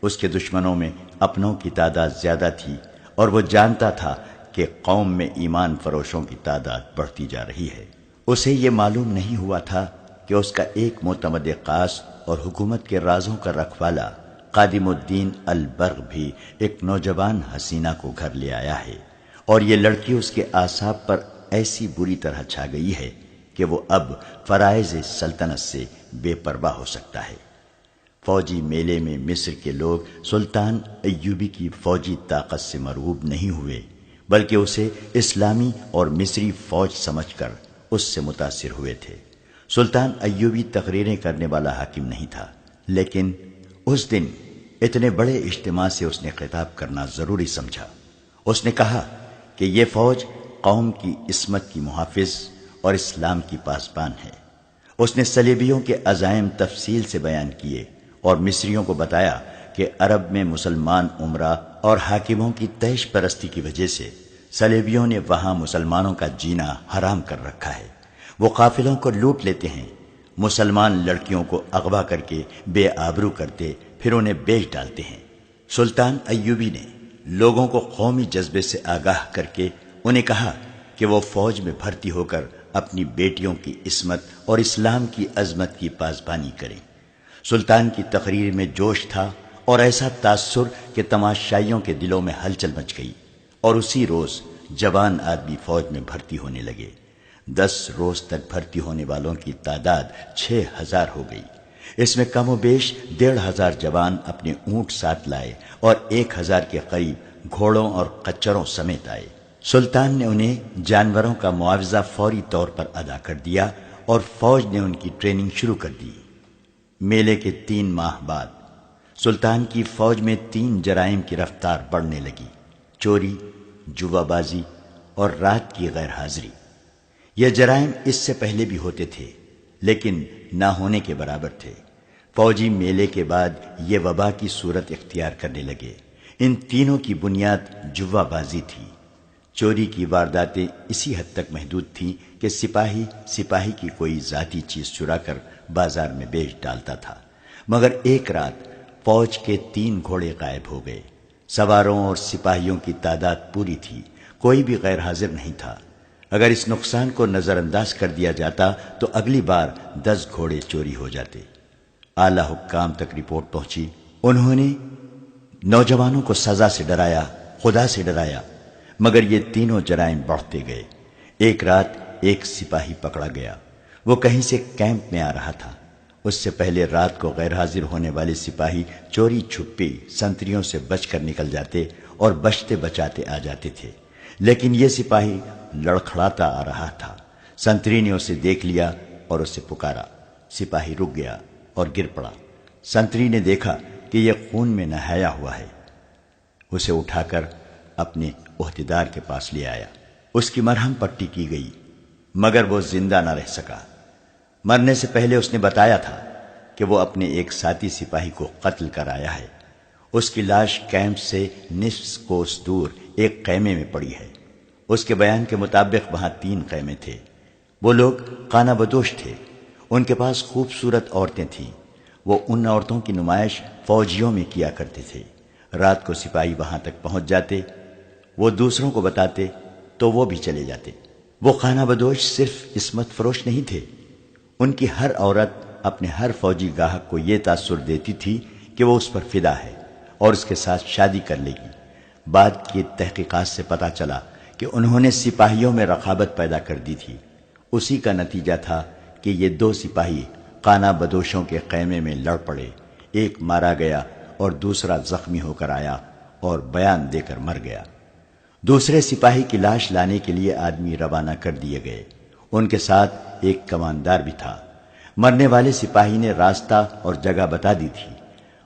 اس کے دشمنوں میں اپنوں کی تعداد زیادہ تھی، اور وہ جانتا تھا کہ قوم میں ایمان فروشوں کی تعداد بڑھتی جا رہی ہے۔ اسے یہ معلوم نہیں ہوا تھا کہ اس کا ایک معتمد خاص اور حکومت کے رازوں کا رکھوالا قادم الدین البرق بھی ایک نوجوان حسینہ کو گھر لے آیا ہے، اور یہ لڑکی اس کے اعصاب پر ایسی بری طرح چھا گئی ہے کہ وہ اب فرائض سلطنت سے بے پرواہ ہو سکتا ہے۔ فوجی میلے میں مصر کے لوگ سلطان ایوبی کی فوجی طاقت سے مرعوب نہیں ہوئے، بلکہ اسے اسلامی اور مصری فوج سمجھ کر اس سے متاثر ہوئے تھے۔ سلطان ایوبی تقریریں کرنے والا حاکم نہیں تھا، لیکن اس دن اتنے بڑے اجتماع سے اس نے خطاب کرنا ضروری سمجھا۔ اس نے کہا کہ یہ فوج قوم کی عصمت کی محافظ اور اسلام کی پاسبان ہے۔ اس نے صلیبیوں کے عزائم تفصیل سے بیان کیے اور مصریوں کو بتایا کہ عرب میں مسلمان عمرا اور حاکموں کی تیش پرستی کی وجہ سے صلیبیوں نے وہاں مسلمانوں کا جینا حرام کر رکھا ہے۔ وہ قافلوں کو لوٹ لیتے ہیں، مسلمان لڑکیوں کو اغوا کر کے بے آبرو کرتے، پھر انہیں بیچ ڈالتے ہیں۔ سلطان ایوبی نے لوگوں کو قومی جذبے سے آگاہ کر کے انہیں کہا کہ وہ فوج میں بھرتی ہو کر اپنی بیٹیوں کی عصمت اور اسلام کی عظمت کی پاسبانی کریں۔ سلطان کی تقریر میں جوش تھا اور ایسا تاثر کہ تماشائیوں کے دلوں میں ہلچل مچ گئی، اور اسی روز جوان آدمی فوج میں بھرتی ہونے لگے۔ 10 روز تک بھرتی ہونے والوں کی تعداد 6000 ہو گئی۔ اس میں کم و بیش 1500 جوان اپنے اونٹ ساتھ لائے اور 1000 کے قریب گھوڑوں اور خچروں سمیت آئے۔ سلطان نے انہیں جانوروں کا معاوضہ فوری طور پر ادا کر دیا اور فوج نے ان کی ٹریننگ شروع کر دی۔ میلے کے 3 ماہ بعد سلطان کی فوج میں 3 جرائم کی رفتار بڑھنے لگی: چوری، جوا بازی اور رات کی غیر حاضری۔ یہ جرائم اس سے پہلے بھی ہوتے تھے، لیکن نہ ہونے کے برابر تھے۔ فوجی میلے کے بعد یہ وبا کی صورت اختیار کرنے لگے۔ ان تینوں کی بنیاد جوا بازی تھی۔ چوری کی وارداتیں اسی حد تک محدود تھیں کہ سپاہی کی کوئی ذاتی چیز چرا کر بازار میں بیچ ڈالتا تھا، مگر ایک رات فوج کے 3 گھوڑے غائب ہو گئے۔ سواروں اور سپاہیوں کی تعداد پوری تھی، کوئی بھی غیر حاضر نہیں تھا۔ اگر اس نقصان کو نظر انداز کر دیا جاتا تو اگلی بار 10 گھوڑے چوری ہو جاتے۔ اعلی حکام تک رپورٹ پہنچی۔ انہوں نے نوجوانوں کو سزا سے ڈرایا، خدا سے ڈرایا، مگر یہ تینوں جرائم بڑھتے گئے۔ ایک رات ایک سپاہی پکڑا گیا۔ وہ کہیں سے کیمپ میں آ رہا تھا۔ اس سے پہلے رات کو غیر حاضر ہونے والے سپاہی چوری چھپی سنتریوں سے بچ کر نکل جاتے اور بچتے بچاتے آ جاتے تھے، لیکن یہ سپاہی لڑکھڑاتا آ رہا تھا۔ سنتری نے اسے دیکھ لیا اور اسے پکارا۔ سپاہی رک گیا اور گر پڑا۔ سنتری نے دیکھا کہ یہ خون میں نہایا ہوا ہے، اسے اٹھا کر اپنے عہدیدار کے پاس لے آیا۔ اس کی مرہم پٹی کی گئی، مگر وہ زندہ نہ رہ سکا۔ مرنے سے پہلے اس نے بتایا تھا کہ وہ اپنے ایک ساتھی سپاہی کو قتل کر آیا ہے۔ اس کی لاش کیمپ سے نصف کوس دور ایک خیمے میں پڑی ہے۔ اس کے بیان کے مطابق وہاں 3 خیمے تھے۔ وہ لوگ خانہ بدوش تھے، ان کے پاس خوبصورت عورتیں تھیں۔ وہ ان عورتوں کی نمائش فوجیوں میں کیا کرتے تھے۔ رات کو سپاہی وہاں تک پہنچ جاتے، وہ دوسروں کو بتاتے تو وہ بھی چلے جاتے۔ وہ خانہ بدوش صرف عصمت فروش نہیں تھے، ان کی ہر عورت اپنے ہر فوجی گاہک کو یہ تاثر دیتی تھی کہ وہ اس پر فدا ہے اور اس کے ساتھ شادی کر لے گی۔ بعد کی تحقیقات سے پتہ چلا کہ انہوں نے سپاہیوں میں رقابت پیدا کر دی تھی۔ اسی کا نتیجہ تھا کہ یہ 2 سپاہی خانہ بدوشوں کے خیمے میں لڑ پڑے، ایک مارا گیا اور دوسرا زخمی ہو کر آیا اور بیان دے کر مر گیا۔ دوسرے سپاہی کی لاش لانے کے لیے آدمی روانہ کر دیے گئے، ان کے ساتھ ایک کماندار بھی تھا۔ مرنے والے سپاہی نے راستہ اور جگہ بتا دی تھی۔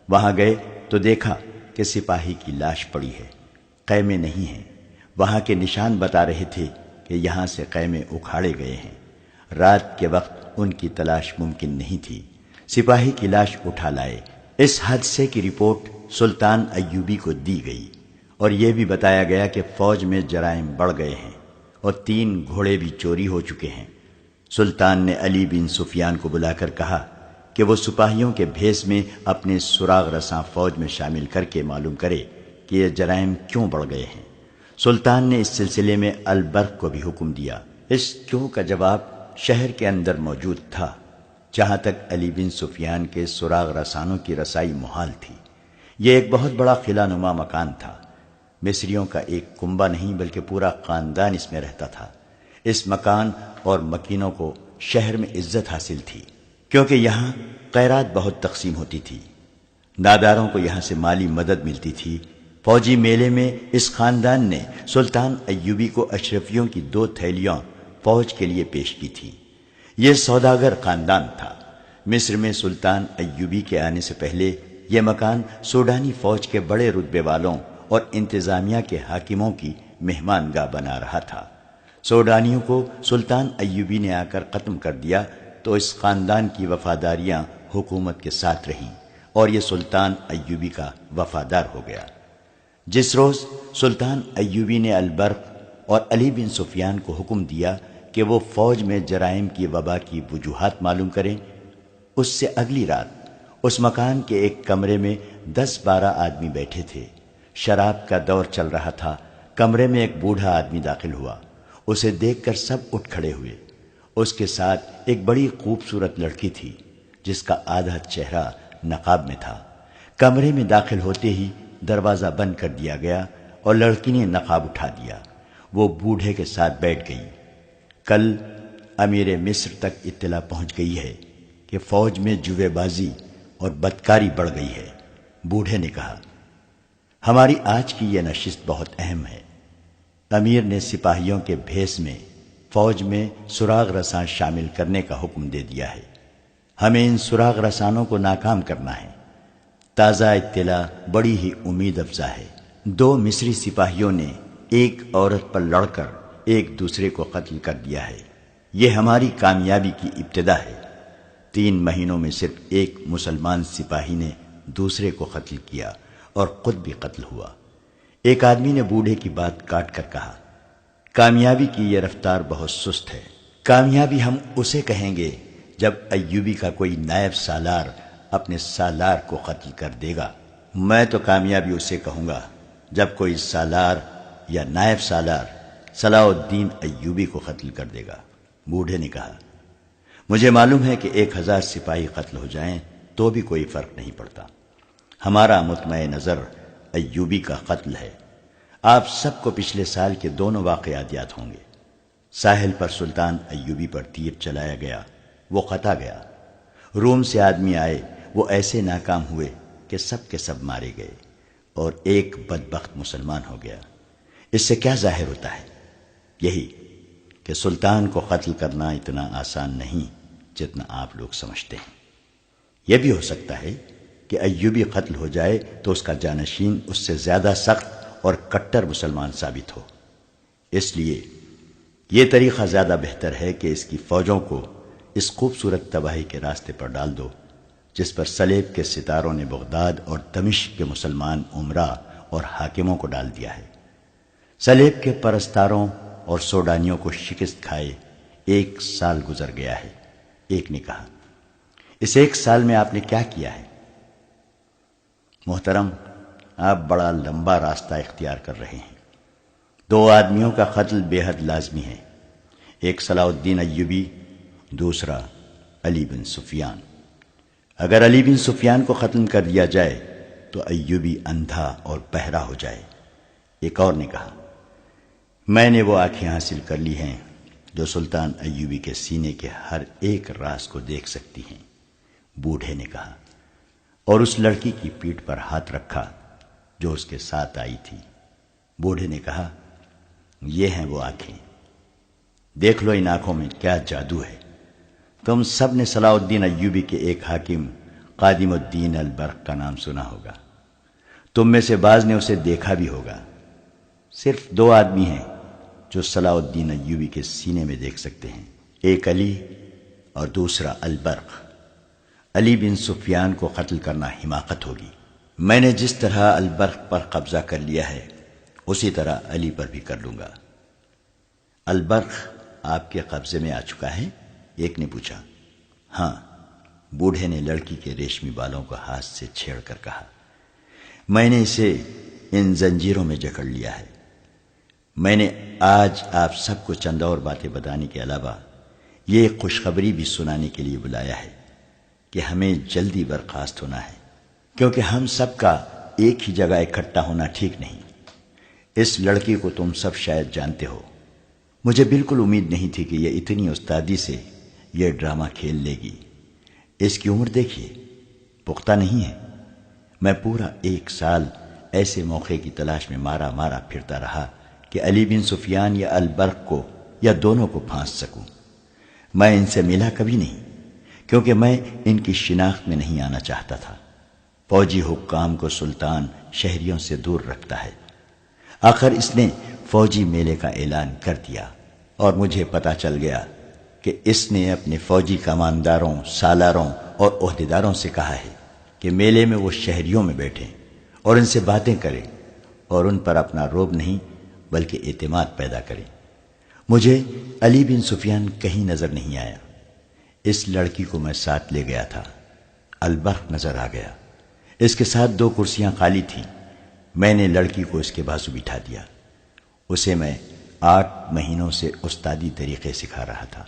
وہاں گئے تو دیکھا کہ سپاہی کی لاش پڑی ہے، خیمے نہیں ہیں۔ وہاں کے نشان بتا رہے تھے کہ یہاں سے خیمے اکھاڑے گئے ہیں۔ رات کے وقت ان کی تلاش ممکن نہیں تھی۔ سپاہی کی لاش اٹھا لائے۔ اس حادثے کی رپورٹ سلطان ایوبی کو دی گئی اور یہ بھی بتایا گیا کہ فوج میں جرائم بڑھ گئے ہیں اور 3 گھوڑے بھی چوری ہو چکے ہیں۔ سلطان نے علی بن سفیان کو بلا کر کہا کہ وہ سپاہیوں کے بھیس میں اپنے سراغ رساں فوج میں شامل کر کے معلوم کرے کہ یہ جرائم کیوں بڑھ گئے ہیں۔ سلطان نے اس سلسلے میں البرق کو بھی حکم دیا۔ اس کیوں کا جواب شہر کے اندر موجود تھا، جہاں تک علی بن سفیان کے سراغ رسانوں کی رسائی محال تھی۔ یہ ایک بہت بڑا قلعہ نما مکان تھا۔ مصریوں کا ایک کنبہ نہیں بلکہ پورا خاندان اس میں رہتا تھا۔ اس مکان اور مکینوں کو شہر میں عزت حاصل تھی، کیونکہ یہاں خیرات بہت تقسیم ہوتی تھی۔ ناداروں کو یہاں سے مالی مدد ملتی تھی۔ فوجی میلے میں اس خاندان نے سلطان ایوبی کو اشرفیوں کی 2 تھیلیاں فوج کے لیے پیش کی تھی۔ یہ سوداگر خاندان تھا۔ مصر میں سلطان ایوبی کے آنے سے پہلے یہ مکان سوڈانی فوج کے بڑے رتبے والوں اور انتظامیہ کے حاکموں کی مہمان گاہ بنا رہا تھا۔ سوڈانیوں کو سلطان ایوبی نے آ کر ختم کر دیا تو اس خاندان کی وفاداریاں حکومت کے ساتھ رہیں اور یہ سلطان ایوبی کا وفادار ہو گیا۔ جس روز سلطان ایوبی نے البرق اور علی بن سفیان کو حکم دیا کہ وہ فوج میں جرائم کی وبا کی وجوہات معلوم کریں، اس سے اگلی رات اس مکان کے ایک کمرے میں 10-12 آدمی بیٹھے تھے۔ شراب کا دور چل رہا تھا۔ کمرے میں ایک بوڑھا آدمی داخل ہوا۔ اسے دیکھ کر سب اٹھ کھڑے ہوئے۔ اس کے ساتھ ایک بڑی خوبصورت لڑکی تھی جس کا آدھا چہرہ نقاب میں تھا۔ کمرے میں داخل ہوتے ہی دروازہ بند کر دیا گیا اور لڑکی نے نقاب اٹھا دیا۔ وہ بوڑھے کے ساتھ بیٹھ گئی۔ کل امیر مصر تک اطلاع پہنچ گئی ہے کہ فوج میں جوے بازی اور بدکاری بڑھ گئی ہے۔ بوڑھے نے کہا، ہماری آج کی یہ نشست بہت اہم ہے۔ امیر نے سپاہیوں کے بھیس میں فوج میں سراغ رساں شامل کرنے کا حکم دے دیا ہے۔ ہمیں ان سراغ رسانوں کو ناکام کرنا ہے۔ تازہ اطلاع بڑی ہی امید افزا ہے۔ 2 مصری سپاہیوں نے ایک عورت پر لڑ کر ایک دوسرے کو قتل کر دیا ہے۔ یہ ہماری کامیابی کی ابتدا ہے۔ 3 مہینوں میں صرف ایک مسلمان سپاہی نے دوسرے کو قتل کیا اور خود بھی قتل ہوا۔ ایک آدمی نے بوڑھے کی بات کاٹ کر کہا، کامیابی کی یہ رفتار بہت سست ہے۔ کامیابی ہم اسے کہیں گے جب ایوبی کا کوئی نائب سالار اپنے سالار کو قتل کر دے گا۔ میں تو کامیابی اسے کہوں گا جب کوئی سالار یا نائب سالار صلاح الدین ایوبی کو قتل کر دے گا۔ بوڑھے نے کہا، مجھے معلوم ہے کہ 1000 سپاہی قتل ہو جائیں تو بھی کوئی فرق نہیں پڑتا۔ ہمارا مطمع نظر ایوبی کا قتل ہے۔ آپ سب کو پچھلے سال کے دونوں واقعات یاد ہوں گے۔ ساحل پر سلطان ایوبی پر تیر چلایا گیا، وہ قطع گیا۔ روم سے آدمی آئے، وہ ایسے ناکام ہوئے کہ سب کے سب مارے گئے اور ایک بدبخت مسلمان ہو گیا۔ اس سے کیا ظاہر ہوتا ہے؟ یہی کہ سلطان کو قتل کرنا اتنا آسان نہیں جتنا آپ لوگ سمجھتے ہیں۔ یہ بھی ہو سکتا ہے کہ ایوبی قتل ہو جائے تو اس کا جانشین اس سے زیادہ سخت اور کٹر مسلمان ثابت ہو۔ اس لیے یہ طریقہ زیادہ بہتر ہے کہ اس کی فوجوں کو اس خوبصورت تباہی کے راستے پر ڈال دو جس پر سلیب کے ستاروں نے بغداد اور دمشق کے مسلمان عمرا اور حاکموں کو ڈال دیا ہے۔ سلیب کے پرستاروں اور سوڈانیوں کو شکست کھائے 1 سال گزر گیا ہے۔ ایک نے کہا، اس 1 سال میں آپ نے کیا کیا ہے؟ محترم، آپ بڑا لمبا راستہ اختیار کر رہے ہیں۔ 2 آدمیوں کا قتل بے حد لازمی ہے، ایک صلاح الدین ایوبی، دوسرا علی بن سفیان۔ اگر علی بن سفیان کو ختم کر دیا جائے تو ایوبی اندھا اور بہرا ہو جائے۔ ایک اور نے کہا، میں نے وہ آنکھیں حاصل کر لی ہیں جو سلطان ایوبی کے سینے کے ہر ایک راز کو دیکھ سکتی ہیں۔ بوڑھے نے کہا، اور اس لڑکی کی پیٹھ پر ہاتھ رکھا جو اس کے ساتھ آئی تھی۔ بوڑھے نے کہا، یہ ہیں وہ آنکھیں، دیکھ لو ان آنکھوں میں کیا جادو ہے۔ تم سب نے صلاح الدین ایوبی کے ایک حاکم قادم الدین البرق کا نام سنا ہوگا، تم میں سے بعض نے اسے دیکھا بھی ہوگا۔ صرف 2 آدمی ہیں جو صلاح الدین ایوبی کے سینے میں دیکھ سکتے ہیں، ایک علی اور دوسرا البرق۔ علی بن سفیان کو قتل کرنا حماقت ہوگی۔ میں نے جس طرح البرق پر قبضہ کر لیا ہے اسی طرح علی پر بھی کر لوں گا۔ البرق آپ کے قبضے میں آ چکا ہے؟ ایک نے پوچھا۔ ہاں، بوڑھے نے لڑکی کے ریشمی بالوں کو ہاتھ سے چھیڑ کر کہا، میں نے اسے ان زنجیروں میں جکڑ لیا ہے۔ میں نے آج آپ سب کو چند اور باتیں بتانے کے علاوہ یہ خوشخبری بھی سنانے کے لیے بلایا ہے کہ ہمیں جلدی برخاست ہونا ہے، کیونکہ ہم سب کا ایک ہی جگہ اکٹھا ہونا ٹھیک نہیں۔ اس لڑکی کو تم سب شاید جانتے ہو۔ مجھے بالکل امید نہیں تھی کہ یہ اتنی استادی سے یہ ڈرامہ کھیل لے گی۔ اس کی عمر دیکھیے، پختہ نہیں ہے۔ میں پورا 1 سال ایسے موقع کی تلاش میں مارا پھرتا رہا کہ علی بن سفیان یا البرق کو یا دونوں کو پھانس سکوں۔ میں ان سے ملا کبھی نہیں، کیونکہ میں ان کی شناخت میں نہیں آنا چاہتا تھا۔ فوجی حکام کو سلطان شہریوں سے دور رکھتا ہے۔ آخر اس نے فوجی میلے کا اعلان کر دیا اور مجھے پتا چل گیا کہ اس نے اپنے فوجی کمانداروں، سالاروں اور عہدیداروں سے کہا ہے کہ میلے میں وہ شہریوں میں بیٹھیں اور ان سے باتیں کریں اور ان پر اپنا رعب نہیں بلکہ اعتماد پیدا کریں۔ مجھے علی بن سفیان کہیں نظر نہیں آیا۔ اس لڑکی کو میں ساتھ لے گیا تھا۔ البرق نظر آ گیا۔ اس کے ساتھ 2 کرسیاں خالی تھیں۔ میں نے لڑکی کو اس کے بازو بٹھا دیا۔ اسے میں 8 مہینوں سے استادی طریقے سکھا رہا تھا۔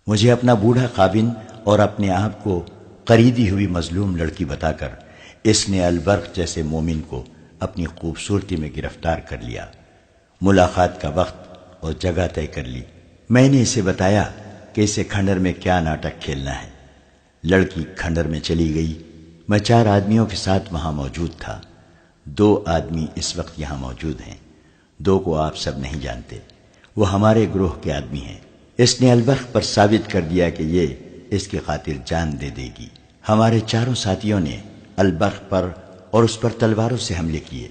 مجھے اپنا بوڑھا خاوند اور اپنے آپ کو قریدی ہوئی مظلوم لڑکی بتا کر اس نے البرق جیسے مومن کو اپنی خوبصورتی میں گرفتار کر لیا۔ ملاقات کا وقت اور جگہ طے کر لی۔ میں نے اسے بتایا کہ اسے کھنڈر میں کیا ناٹک کھیلنا ہے۔ لڑکی کھنڈر میں چلی گئی۔ میں 4 آدمیوں کے ساتھ وہاں موجود تھا۔ 2 آدمی اس وقت یہاں موجود ہیں، 2 کو آپ سب نہیں جانتے۔ وہ ہمارے گروہ کے آدمی ہیں۔ اس نے البرق پر ثابت کر دیا کہ یہ اس کی خاطر جان دے دے گی۔ ہمارے 4 ساتھیوں نے البرق پر اور اس پر تلواروں سے حملے کیے۔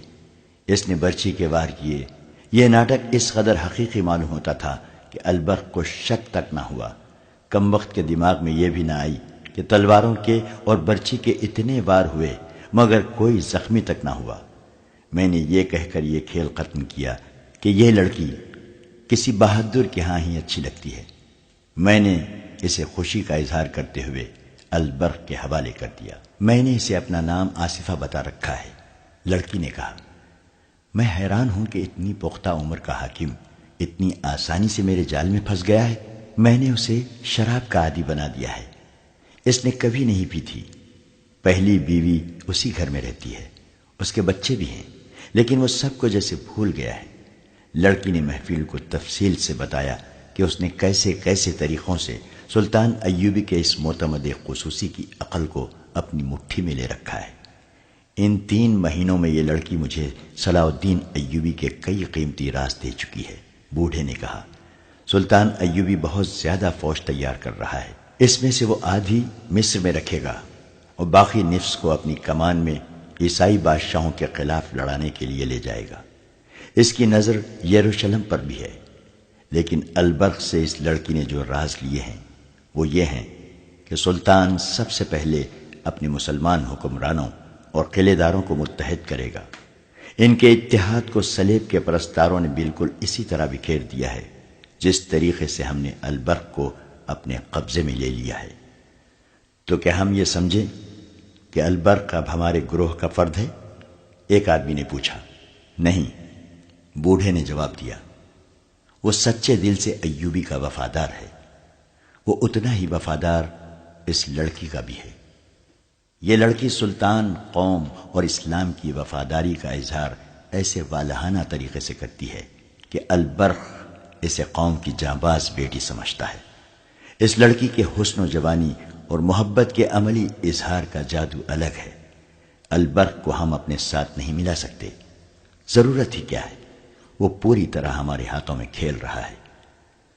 اس نے برچی کے وار کیے۔ یہ ناٹک اس قدر حقیقی معلوم ہوتا تھا کہ البرق کو شک تک نہ ہوا۔ کم وقت کے دماغ میں یہ بھی نہ آئی کہ تلواروں کے اور برچی کے اتنے وار ہوئے مگر کوئی زخمی تک نہ ہوا۔ میں نے یہ کہہ کر یہ کھیل ختم کیا کہ یہ لڑکی کسی بہادر کے ہاں ہی اچھی لگتی ہے۔ میں نے اسے خوشی کا اظہار کرتے ہوئے البرق کے حوالے کر دیا۔ میں نے اسے اپنا نام آصفہ بتا رکھا ہے۔ لڑکی نے کہا، میں حیران ہوں کہ اتنی پختہ عمر کا حاکم اتنی آسانی سے میرے جال میں پھنس گیا ہے۔ میں نے اسے شراب کا عادی بنا دیا ہے۔ اس نے کبھی نہیں پی تھی۔ پہلی بیوی اسی گھر میں رہتی ہے، اس کے بچے بھی ہیں، لیکن وہ سب کو جیسے بھول گیا ہے۔ لڑکی نے محفل کو تفصیل سے بتایا کہ اس نے کیسے کیسے طریقوں سے سلطان ایوبی کے اس معتمد خصوصی کی عقل کو اپنی مٹھی میں لے رکھا ہے۔ ان 3 مہینوں میں یہ لڑکی مجھے صلاح الدین ایوبی کے کئی قیمتی راز دے چکی ہے۔ بوڑھے نے کہا، سلطان ایوبی بہت زیادہ فوج تیار کر رہا ہے، اس میں سے وہ آدھی مصر میں رکھے گا اور باقی نصف کو اپنی کمان میں عیسائی بادشاہوں کے خلاف لڑانے کے لیے لے جائے گا۔ اس کی نظر یروشلم پر بھی ہے، لیکن البرق سے اس لڑکی نے جو راز لیے ہیں وہ یہ ہیں کہ سلطان سب سے پہلے اپنے مسلمان حکمرانوں اور قلعے داروں کو متحد کرے گا۔ ان کے اتحاد کو صلیب کے پرستاروں نے بالکل اسی طرح بکھیر دیا ہے جس طریقے سے ہم نے البرق کو اپنے قبضے میں لے لیا ہے۔ تو کیا ہم یہ سمجھیں کہ البرق اب ہمارے گروہ کا فرد ہے؟ ایک آدمی نے پوچھا۔ نہیں، بوڑھے نے جواب دیا، وہ سچے دل سے ایوبی کا وفادار ہے، وہ اتنا ہی وفادار اس لڑکی کا بھی ہے۔ یہ لڑکی سلطان، قوم اور اسلام کی وفاداری کا اظہار ایسے والہانہ طریقے سے کرتی ہے کہ البرق اسے قوم کی جانباز بیٹی سمجھتا ہے۔ اس لڑکی کے حسن و جوانی اور محبت کے عملی اظہار کا جادو الگ ہے۔ البرق کو ہم اپنے ساتھ نہیں ملا سکتے، ضرورت ہی کیا ہے، وہ پوری طرح ہمارے ہاتھوں میں کھیل رہا ہے۔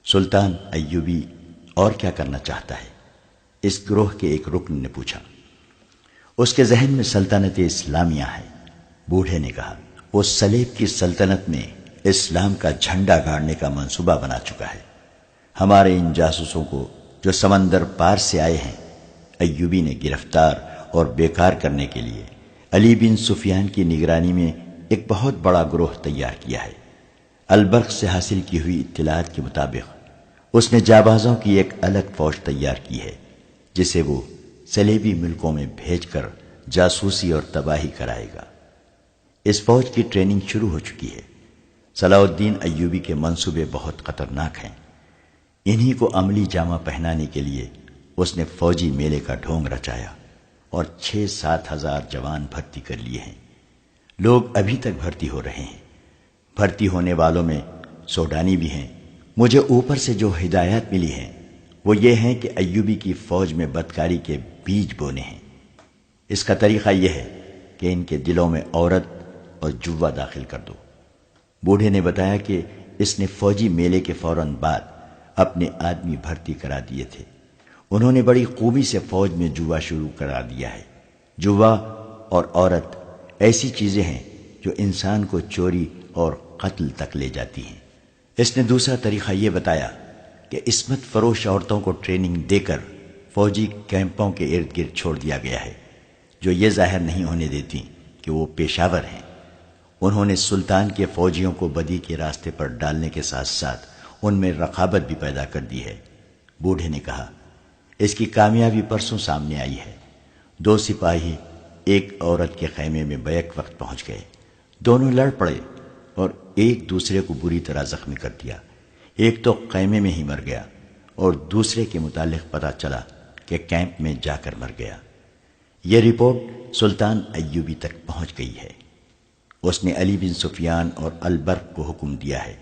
سلطان ایوبی اور کیا کرنا چاہتا ہے؟ اس گروہ کے ایک رکن نے پوچھا۔ اس کے ذہن میں سلطنت اسلامیہ ہے، بوڑھے نے کہا۔ وہ صلیب کی سلطنت میں اسلام کا جھنڈا گاڑنے کا منصوبہ بنا چکا ہے۔ ہمارے ان جاسوسوں کو جو سمندر پار سے آئے ہیں، ایوبی نے گرفتار اور بیکار کرنے کے لیے علی بن سفیان کی نگرانی میں ایک بہت بڑا گروہ تیار کیا ہے۔ البرق سے حاصل کی ہوئی اطلاعات کے مطابق اس نے جابازوں کی ایک الگ فوج تیار کی ہے جسے وہ صلیبی ملکوں میں بھیج کر جاسوسی اور تباہی کرائے گا۔ اس فوج کی ٹریننگ شروع ہو چکی ہے۔ صلاح الدین ایوبی کے منصوبے بہت خطرناک ہیں۔ انہی کو عملی جامہ پہنانے کے لیے اس نے فوجی میلے کا ڈھونگ رچایا اور 6-7 ہزار جوان بھرتی کر لیے ہیں۔ لوگ ابھی تک بھرتی ہو رہے ہیں۔ بھرتی ہونے والوں میں سوڈانی بھی ہیں۔ مجھے اوپر سے جو ہدایات ملی ہیں وہ یہ ہیں کہ ایوبی کی فوج میں بدکاری کے بیج بونے ہیں۔ اس کا طریقہ یہ ہے کہ ان کے دلوں میں عورت اور جوا داخل کر دو۔ بوڑھے نے بتایا کہ اس نے فوجی میلے کے فوراً بعد اپنے آدمی بھرتی کرا دیے تھے۔ انہوں نے بڑی خوبی سے فوج میں جوا شروع کرا دیا ہے۔ جوا اور عورت ایسی چیزیں ہیں جو انسان کو چوری اور قتل تک لے جاتی ہیں۔ اس نے دوسرا طریقہ یہ بتایا کہ عصمت فروش عورتوں کو ٹریننگ دے کر فوجی کیمپوں کے ارد گرد چھوڑ دیا گیا ہے جو یہ ظاہر نہیں ہونے دیتی کہ وہ پیشاور ہیں۔ انہوں نے سلطان کے فوجیوں کو بدی کے راستے پر ڈالنے کے ساتھ ساتھ ان میں رقابت بھی پیدا کر دی ہے۔ بوڑھے نے کہا، اس کی کامیابی پرسوں سامنے آئی ہے۔ 2 سپاہی ایک عورت کے خیمے میں بیک وقت پہنچ گئے۔ دونوں لڑ پڑے اور ایک دوسرے کو بری طرح زخمی کر دیا۔ ایک تو خیمے میں ہی مر گیا اور دوسرے کے متعلق پتہ چلا کہ کیمپ میں جا کر مر گیا۔ یہ رپورٹ سلطان ایوبی تک پہنچ گئی ہے۔ اس نے علی بن سفیان اور البرق کو حکم دیا ہے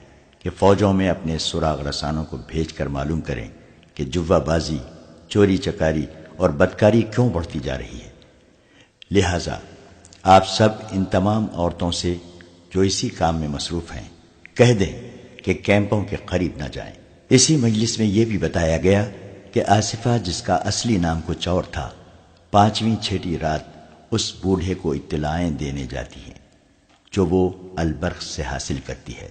کہ فوجوں میں اپنے سراغ رسانوں کو بھیج کر معلوم کریں کہ جوا بازی، چوری چکاری اور بدکاری کیوں بڑھتی جا رہی ہے۔ لہذا آپ سب ان تمام عورتوں سے جو اسی کام میں مصروف ہیں کہہ دیں کہ کیمپوں کے قریب نہ جائیں۔ اسی مجلس میں یہ بھی بتایا گیا کہ آصفہ، جس کا اصلی نام کچھ اور تھا، 5ویں چھٹی رات اس بوڑھے کو اطلاعیں دینے جاتی ہیں جو وہ البرق سے حاصل کرتی ہے۔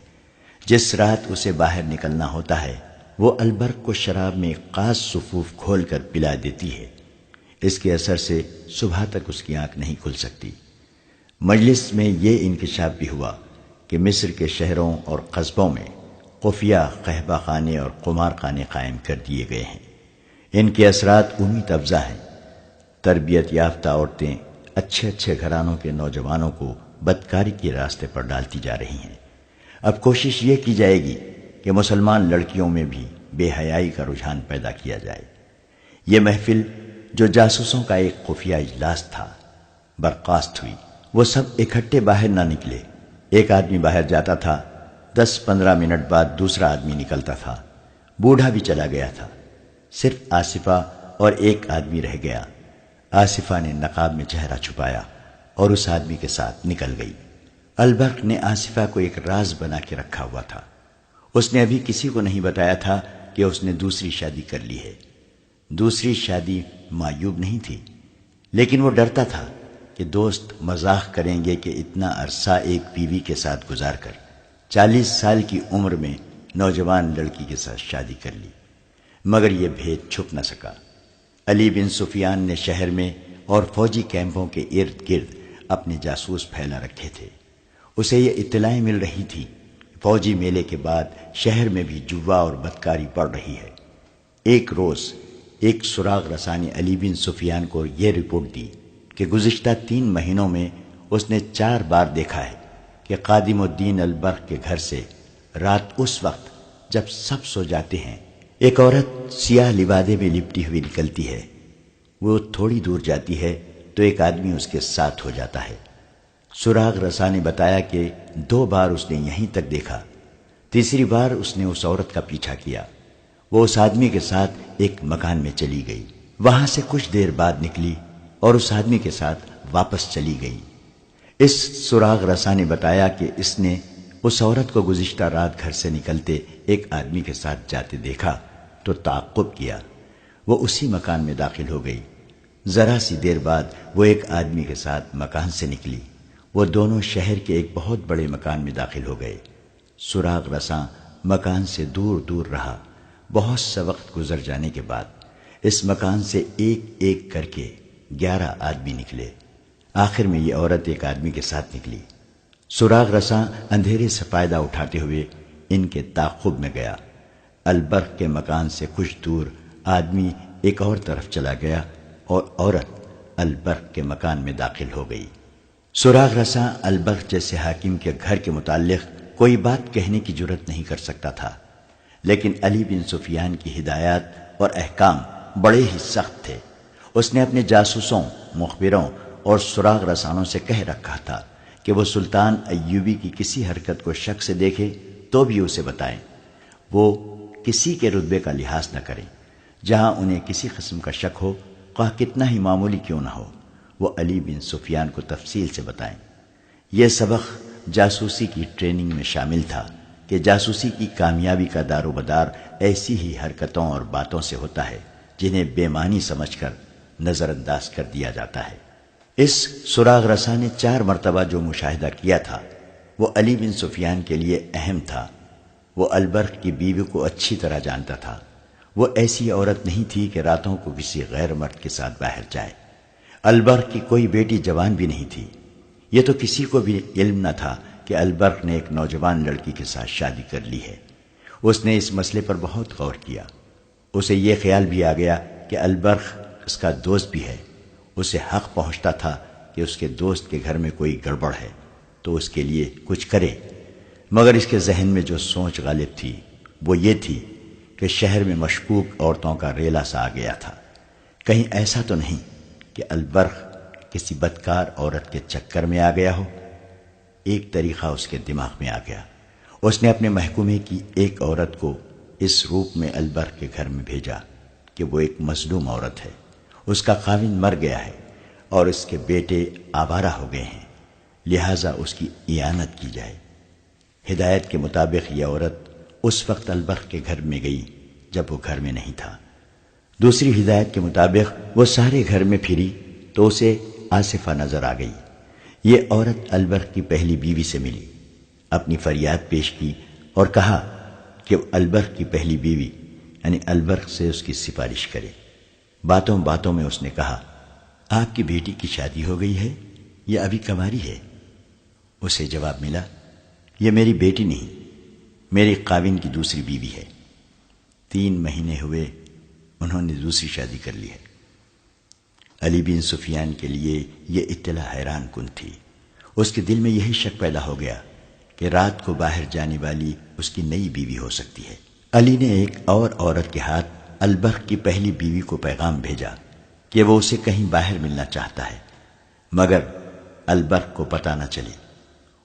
جس رات اسے باہر نکلنا ہوتا ہے وہ البرق کو شراب میں خاص صفوف کھول کر پلا دیتی ہے۔ اس کے اثر سے صبح تک اس کی آنکھ نہیں کھل سکتی۔ مجلس میں یہ انکشاف بھی ہوا کہ مصر کے شہروں اور قصبوں میں خفیہ قہبہ خانے اور قمار خانے قائم کر دیے گئے ہیں۔ ان کے اثرات امید افزا ہیں۔ تربیت یافتہ عورتیں اچھے اچھے گھرانوں کے نوجوانوں کو بدکاری کے راستے پر ڈالتی جا رہی ہیں۔ اب کوشش یہ کی جائے گی کہ مسلمان لڑکیوں میں بھی بے حیائی کا رجحان پیدا کیا جائے۔ یہ محفل جو جاسوسوں کا ایک خفیہ اجلاس تھا، برخاست ہوئی۔ وہ سب اکٹھے باہر نہ نکلے۔ ایک آدمی باہر جاتا تھا، 10-15 منٹ بعد دوسرا آدمی نکلتا تھا۔ بوڑھا بھی چلا گیا تھا، صرف آصفہ اور ایک آدمی رہ گیا۔ آصفہ نے نقاب میں چہرہ چھپایا اور اس آدمی کے ساتھ نکل گئی۔ البرق نے آصفہ کو ایک راز بنا کے رکھا ہوا تھا۔ اس نے ابھی کسی کو نہیں بتایا تھا کہ اس نے دوسری شادی کر لی ہے۔ دوسری شادی معیوب نہیں تھی، لیکن وہ ڈرتا تھا کہ دوست مزاح کریں گے کہ اتنا عرصہ ایک بیوی کے ساتھ گزار کر 40 سال کی عمر میں نوجوان لڑکی کے ساتھ شادی کر لی، مگر یہ بھید چھپ نہ سکا۔ علی بن سفیان نے شہر میں اور فوجی کیمپوں کے ارد گرد اپنے جاسوس پھیلا رکھے تھے۔ اسے یہ اطلاعیں مل رہی تھی کہ فوجی میلے کے بعد شہر میں بھی جوا اور بدکاری بڑھ رہی ہے۔ ایک روز ایک سراغ رساں نے علی بن سفیان کو یہ رپورٹ دی کہ گزشتہ 3 مہینوں میں اس نے 4 بار دیکھا ہے کہ قادم الدین البرق کے گھر سے رات اس وقت جب سب سو جاتے ہیں ایک عورت سیاہ لبادے میں لپٹی ہوئی نکلتی ہے۔ وہ تھوڑی دور جاتی ہے تو ایک آدمی اس کے ساتھ ہو جاتا ہے۔ سراغ رساں نے بتایا کہ 2 بار اس نے یہیں تک دیکھا۔ تیسری بار اس نے اس عورت کا پیچھا کیا۔ وہ اس آدمی کے ساتھ ایک مکان میں چلی گئی، وہاں سے کچھ دیر بعد نکلی اور اس آدمی کے ساتھ واپس چلی گئی۔ اس سراغ رساں نے بتایا کہ اس نے اس عورت کو گزشتہ رات گھر سے نکلتے ایک آدمی کے ساتھ جاتے دیکھا تو تعقب کیا۔ وہ اسی مکان میں داخل ہو گئی۔ ذرا سی دیر بعد وہ ایک آدمی کے ساتھ مکان سے نکلی۔ وہ دونوں شہر کے ایک بہت بڑے مکان میں داخل ہو گئے۔ سراغ رساں مکان سے دور دور رہا۔ بہت سا وقت گزر جانے کے بعد اس مکان سے ایک ایک کر کے 11 آدمی نکلے۔ آخر میں یہ عورت ایک آدمی کے ساتھ نکلی۔ سراغ رساں اندھیرے سے فائدہ اٹھاتے ہوئے ان کے تعقب میں گیا۔ البرق کے مکان سے کچھ دور آدمی ایک اور طرف چلا گیا اور عورت البرق کے مکان میں داخل ہو گئی۔ سراغ رساں البرق جیسے حاکم کے گھر کے متعلق کوئی بات کہنے کی جرت نہیں کر سکتا تھا، لیکن علی بن سفیان کی ہدایات اور احکام بڑے ہی سخت تھے۔ اس نے اپنے جاسوسوں، مخبروں اور سراغ رسانوں سے کہہ رکھا تھا کہ وہ سلطان ایوبی کی کسی حرکت کو شک سے دیکھے تو بھی اسے بتائیں۔ وہ کسی کے رتبے کا لحاظ نہ کریں۔ جہاں انہیں کسی قسم کا شک ہو، خواہ کتنا ہی معمولی کیوں نہ ہو، وہ علی بن سفیان کو تفصیل سے بتائیں۔ یہ سبق جاسوسی کی ٹریننگ میں شامل تھا کہ جاسوسی کی کامیابی کا دار و مدار ایسی ہی حرکتوں اور باتوں سے ہوتا ہے جنہیں بے معنی سمجھ کر نظر انداز کر دیا جاتا ہے۔ اس سراغ رساں نے 4 مرتبہ جو مشاہدہ کیا تھا وہ علی بن سفیان کے لیے اہم تھا۔ وہ البرق کی بیوی کو اچھی طرح جانتا تھا۔ وہ ایسی عورت نہیں تھی کہ راتوں کو کسی غیر مرد کے ساتھ باہر جائے۔ البرق کی کوئی بیٹی جوان بھی نہیں تھی۔ یہ تو کسی کو بھی علم نہ تھا کہ البرق نے ایک نوجوان لڑکی کے ساتھ شادی کر لی ہے۔ اس نے اس مسئلے پر بہت غور کیا۔ اسے یہ خیال بھی آ گیا کہ البرق اس کا دوست بھی ہے۔ اسے حق پہنچتا تھا کہ اس کے دوست کے گھر میں کوئی گڑبڑ ہے تو اس کے لیے کچھ کرے، مگر اس کے ذہن میں جو سوچ غالب تھی وہ یہ تھی کہ شہر میں مشکوک عورتوں کا ریلا سا آ گیا تھا۔ کہیں ایسا تو نہیں کہ البرق کسی بدکار عورت کے چکر میں آ گیا ہو۔ ایک طریقہ اس کے دماغ میں آ گیا۔ اس نے اپنے محکومے کی ایک عورت کو اس روپ میں البرق کے گھر میں بھیجا کہ وہ ایک مظلوم عورت ہے، اس کا خاوند مر گیا ہے اور اس کے بیٹے آوارہ ہو گئے ہیں، لہٰذا اس کی اعانت کی جائے۔ ہدایت کے مطابق یہ عورت اس وقت البرق کے گھر میں گئی جب وہ گھر میں نہیں تھا۔ دوسری ہدایت کے مطابق وہ سارے گھر میں پھری تو اسے آصفہ نظر آ گئی۔ یہ عورت البرق کی پہلی بیوی سے ملی، اپنی فریاد پیش کی اور کہا کہ البرق کی پہلی بیوی یعنی البرق سے اس کی سفارش کرے۔ باتوں باتوں میں اس نے کہا، آپ کی بیٹی کی شادی ہو گئی ہے یا ابھی کنواری ہے؟ اسے جواب ملا، یہ میری بیٹی نہیں، میری خاوند کی دوسری بیوی ہے۔ 3 مہینے ہوئے انہوں نے دوسری شادی کر لی ہے۔ علی بن سفیان کے لیے یہ اطلاع حیران کن تھی۔ اس کے دل میں یہی شک پیدا ہو گیا کہ رات کو باہر جانے والی اس کی نئی بیوی ہو سکتی ہے۔ علی نے ایک اور عورت کے ہاتھ البرق کی پہلی بیوی کو پیغام بھیجا کہ وہ اسے کہیں باہر ملنا چاہتا ہے، مگر البرق کو پتہ نہ چلے۔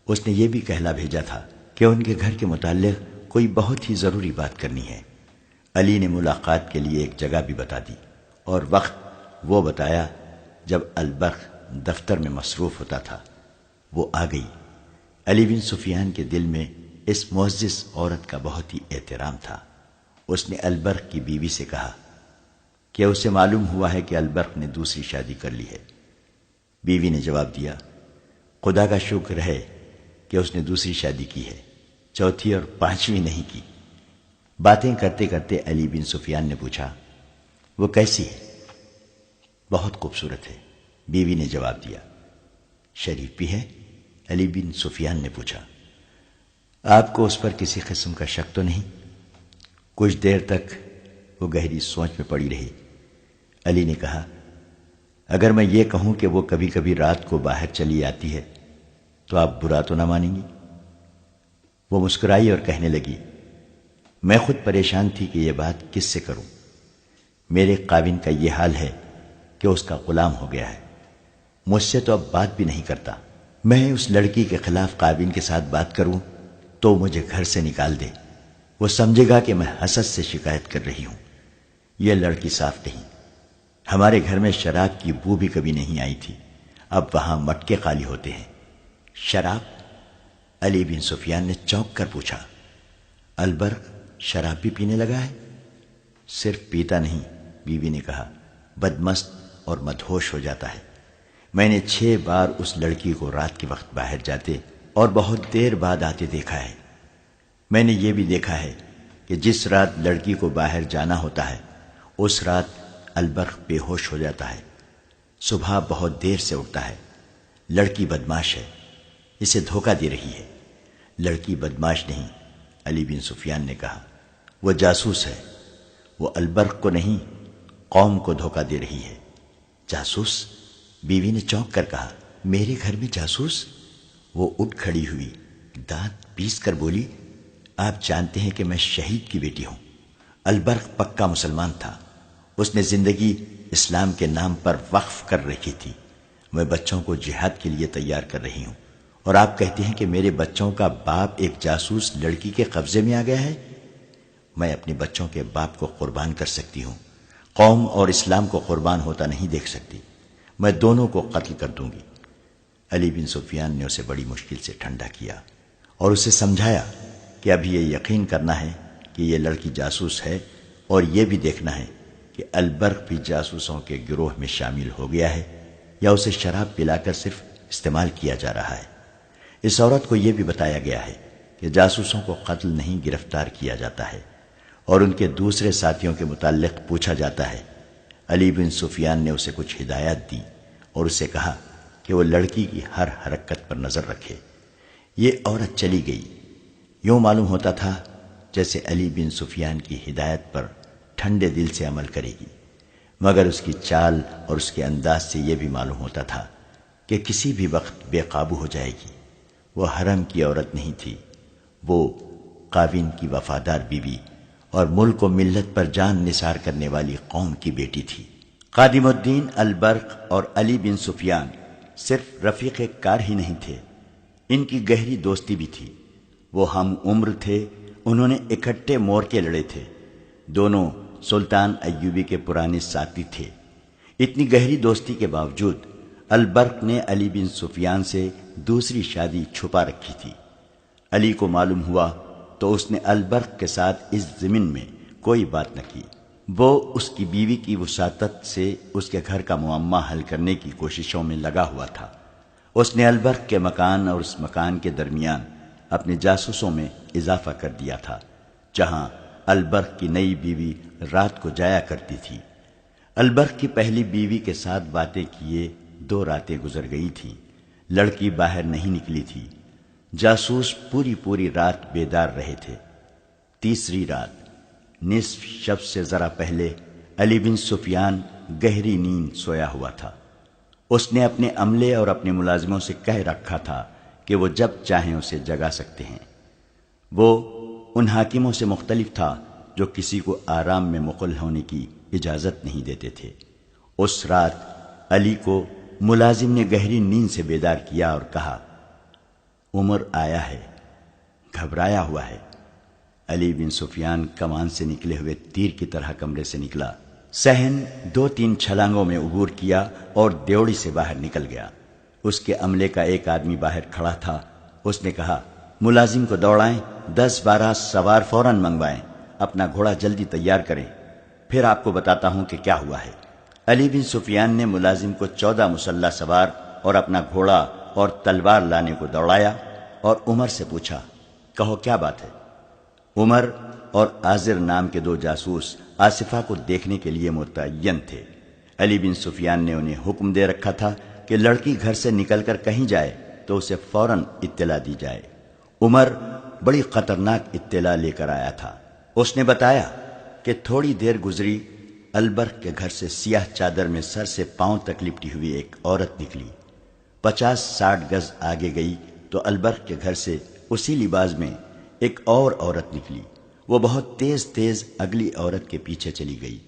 اس نے یہ بھی کہلا بھیجا تھا کہ ان کے گھر کے متعلق کوئی بہت ہی ضروری بات کرنی ہے۔ علی نے ملاقات کے لیے ایک جگہ بھی بتا دی اور وقت وہ بتایا جب البرق دفتر میں مصروف ہوتا تھا۔ وہ آ گئی۔ علی بن سفیان کے دل میں اس معزز عورت کا بہت ہی احترام تھا۔ اس نے البرق کی بیوی سے کہا کہ اسے معلوم ہوا ہے کہ البرق نے دوسری شادی کر لی ہے۔ بیوی نے جواب دیا، خدا کا شکر ہے کہ اس نے دوسری شادی کی ہے، چوتھی اور پانچویں نہیں کی۔ باتیں کرتے کرتے علی بن سفیان نے پوچھا، وہ کیسی ہے؟ بہت خوبصورت ہے، بیوی نے جواب دیا۔ شریف بھی ہے؟ علی بن سفیان نے پوچھا۔ آپ کو اس پر کسی قسم کا شک تو نہیں؟ کچھ دیر تک وہ گہری سوچ میں پڑی رہی۔ علی نے کہا، اگر میں یہ کہوں کہ وہ کبھی کبھی رات کو باہر چلی آتی ہے تو آپ برا تو نہ مانیں گی؟ وہ مسکرائی اور کہنے لگی، میں خود پریشان تھی کہ یہ بات کس سے کروں۔ میرے خاوند کا یہ حال ہے کہ اس کا غلام ہو گیا ہے، مجھ سے تو اب بات بھی نہیں کرتا۔ میں اس لڑکی کے خلاف خاوند کے ساتھ بات کروں تو مجھے گھر سے نکال دے، وہ سمجھے گا کہ میں حسد سے شکایت کر رہی ہوں۔ یہ لڑکی صاف نہیں۔ ہمارے گھر میں شراب کی بو بھی کبھی نہیں آئی تھی، اب وہاں مٹکے خالی ہوتے ہیں۔ شراب؟ علی بن سفیان نے چونک کر پوچھا، البرق شراب بھی پینے لگا ہے؟ صرف پیتا نہیں، بیوی نے کہا، بدمست اور مدہوش ہو جاتا ہے۔ میں نے 6 بار اس لڑکی کو رات کے وقت باہر جاتے اور بہت دیر بعد آتے دیکھا ہے۔ میں نے یہ بھی دیکھا ہے کہ جس رات لڑکی کو باہر جانا ہوتا ہے اس رات البرق بے ہوش ہو جاتا ہے، صبح بہت دیر سے اٹھتا ہے۔ لڑکی بدماش ہے، اسے دھوکہ دے رہی ہے۔ لڑکی بدماش نہیں، علی بن سفیان نے کہا، وہ جاسوس ہے۔ وہ البرق کو نہیں، قوم کو دھوکہ دے رہی ہے۔ جاسوس؟ بیوی نے چونک کر کہا، میرے گھر میں جاسوس؟ وہ اٹھ کھڑی ہوئی، دانت پیس کر بولی، آپ جانتے ہیں کہ میں شہید کی بیٹی ہوں۔ البرق پکا مسلمان تھا، اس نے زندگی اسلام کے نام پر وقف کر رکھی تھی۔ میں بچوں کو جہاد کے لیے تیار کر رہی ہوں، اور آپ کہتے ہیں کہ میرے بچوں کا باپ ایک جاسوس لڑکی کے قبضے میں آ گیا ہے؟ میں اپنے بچوں کے باپ کو قربان کر سکتی ہوں، قوم اور اسلام کو قربان ہوتا نہیں دیکھ سکتی۔ میں دونوں کو قتل کر دوں گی۔ علی بن سفیان نے اسے بڑی مشکل سے ٹھنڈا کیا اور اسے سمجھایا کہ ابھی یہ یقین کرنا ہے کہ یہ لڑکی جاسوس ہے، اور یہ بھی دیکھنا ہے کہ البرق بھی جاسوسوں کے گروہ میں شامل ہو گیا ہے یا اسے شراب پلا کر صرف استعمال کیا جا رہا ہے۔ اس عورت کو یہ بھی بتایا گیا ہے کہ جاسوسوں کو قتل نہیں گرفتار کیا جاتا ہے، اور ان کے دوسرے ساتھیوں کے متعلق پوچھا جاتا ہے۔ علی بن سفیان نے اسے کچھ ہدایات دی اور اسے کہا کہ وہ لڑکی کی ہر حرکت پر نظر رکھے۔ یہ عورت چلی گئی۔ یوں معلوم ہوتا تھا جیسے علی بن سفیان کی ہدایت پر ٹھنڈے دل سے عمل کرے گی، مگر اس کی چال اور اس کے انداز سے یہ بھی معلوم ہوتا تھا کہ کسی بھی وقت بے قابو ہو جائے گی۔ وہ حرم کی عورت نہیں تھی، وہ خاوند کی وفادار بیوی اور ملک و ملت پر جان نثار کرنے والی قوم کی بیٹی تھی۔ خادم الدین البرق اور علی بن سفیان صرف رفیق کار ہی نہیں تھے، ان کی گہری دوستی بھی تھی۔ وہ ہم عمر تھے، انہوں نے اکٹھے مورچے لڑے تھے، دونوں سلطان ایوبی کے پرانے ساتھی تھے۔ اتنی گہری دوستی کے باوجود البرق نے علی بن سفیان سے دوسری شادی چھپا رکھی تھی۔ علی کو معلوم ہوا تو اس نے البرق کے ساتھ اس ضمن میں کوئی بات نہ کی۔ وہ اس کی بیوی کی وساطت سے اس کے گھر کا معمہ حل کرنے کی کوششوں میں لگا ہوا تھا۔ اس نے البرق کے مکان اور اس مکان کے درمیان اپنے جاسوسوں میں اضافہ کر دیا تھا، جہاں البرق کی نئی بیوی رات کو جایا کرتی تھی۔ البرق کی پہلی بیوی کے ساتھ باتیں کیے 2 راتیں گزر گئی تھیں، لڑکی باہر نہیں نکلی تھی۔ جاسوس پوری رات بیدار رہے تھے۔ تیسری رات نصف شب سے ذرا پہلے علی بن سفیان گہری نیند سویا ہوا تھا۔ اس نے اپنے عملے اور اپنے ملازموں سے کہہ رکھا تھا کہ وہ جب چاہیں اسے جگا سکتے ہیں۔ وہ ان حاکموں سے مختلف تھا جو کسی کو آرام میں مقل ہونے کی اجازت نہیں دیتے تھے۔ اس رات علی کو ملازم نے گہری نیند سے بیدار کیا اور کہا، عمر آیا ہے، گھبرایا ہوا ہے۔ علی بن سفیان کمان سے نکلے ہوئے تیر کی طرح کمرے سے نکلا صحن 2-3 چھلانگوں میں عبور کیا اور دیوڑی سے باہر نکل گیا۔ اس کے عملے کا ایک آدمی باہر کھڑا تھا۔ اس نے کہا، ملازم کو دوڑائیں، 10-12 سوار فوراً منگوائیں، اپنا گھوڑا جلدی تیار کریں، پھر آپ کو بتاتا ہوں کہ کیا ہوا ہے۔ علی بن سفیان نے ملازم کو 14 مسلح سوار اور اپنا گھوڑا اور تلوار لانے کو دوڑایا اور عمر سے پوچھا، کہو کیا بات ہے؟ عمر اور آزر نام کے 2 جاسوس آصفہ کو دیکھنے کے لیے متعین تھے۔ علی بن سفیان نے انہیں حکم دے رکھا تھا کہ لڑکی گھر سے نکل کر کہیں جائے تو اسے فوراً اطلاع دی جائے۔ عمر بڑی خطرناک اطلاع لے کر آیا تھا۔ اس نے بتایا کہ تھوڑی دیر گزری، البرخ کے گھر سے سیاہ چادر میں سر سے پاؤں تک لپٹی ہوئی ایک عورت نکلی۔ 50-60 گز آگے گئی تو البرخ کے گھر سے اسی لباس میں ایک اور عورت نکلی۔ وہ بہت تیز تیز اگلی عورت کے پیچھے چلی گئی۔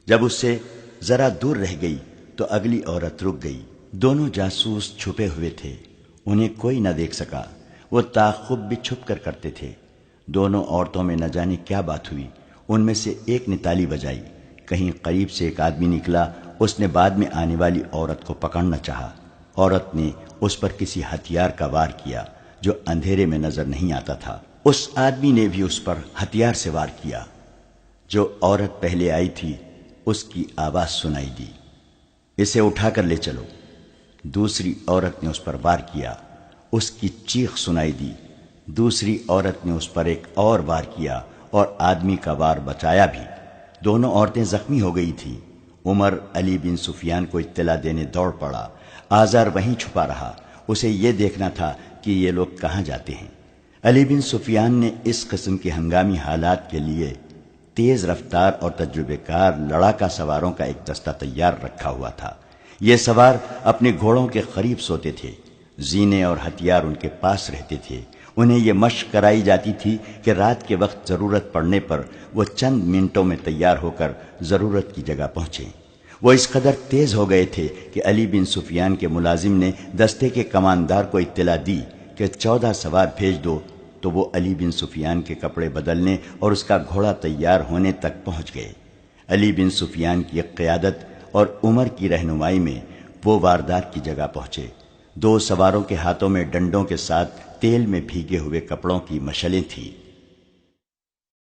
جب اس سے ذرا دور رہ گئی تو اگلی عورت رک گئی۔ دونوں جاسوس چھپے ہوئے تھے، انہیں کوئی نہ دیکھ سکا۔ وہ تعاقب بھی چھپ کر کرتے تھے۔ دونوں عورتوں میں نہ جانے کیا بات ہوئی۔ ان میں سے ایک نے تالی بجائی۔ کہیں قریب سے ایک آدمی نکلا، اس نے بعد میں آنے والی عورت کو پکڑنا چاہا۔ عورت نے اس پر کسی ہتھیار کا وار کیا جو اندھیرے میں نظر نہیں آتا تھا۔ اس آدمی نے بھی اس پر ہتھیار سے وار کیا۔ جو عورت پہلے آئی تھی اس کی آواز سنائی دی، اسے اٹھا کر لے چلو۔ دوسری عورت نے اس پر وار کیا، اس کی چیخ سنائی دی۔ دوسری عورت نے اس پر ایک اور وار کیا اور آدمی کا وار بچایا بھی۔ دونوں عورتیں زخمی ہو گئی تھیں۔ عمر علی بن سفیان کو اطلاع دینے دوڑ پڑا۔ آزار وہیں چھپا رہا، اسے یہ دیکھنا تھا کہ یہ لوگ کہاں جاتے ہیں۔ علی بن سفیان نے اس قسم کے ہنگامی حالات کے لیے تیز رفتار اور تجربے کار لڑاکا سواروں کا ایک دستہ تیار رکھا ہوا تھا۔ یہ سوار اپنے گھوڑوں کے قریب سوتے تھے، زینے اور ہتھیار ان کے پاس رہتے تھے۔ انہیں یہ مشق کرائی جاتی تھی کہ رات کے وقت ضرورت پڑنے پر وہ چند منٹوں میں تیار ہو کر ضرورت کی جگہ پہنچیں۔ وہ اس قدر تیز ہو گئے تھے کہ علی بن سفیان کے ملازم نے دستے کے کماندار کو اطلاع دی کہ 14 سوار بھیج دو، تو وہ علی بن سفیان کے کپڑے بدلنے اور اس کا گھوڑا تیار ہونے تک پہنچ گئے۔ علی بن سفیان کی قیادت اور عمر کی رہنمائی میں وہ واردات کی جگہ پہنچے۔ 2 سواروں کے ہاتھوں میں ڈنڈوں کے ساتھ تیل میں بھیگے ہوئے کپڑوں کی مشلیں تھیں۔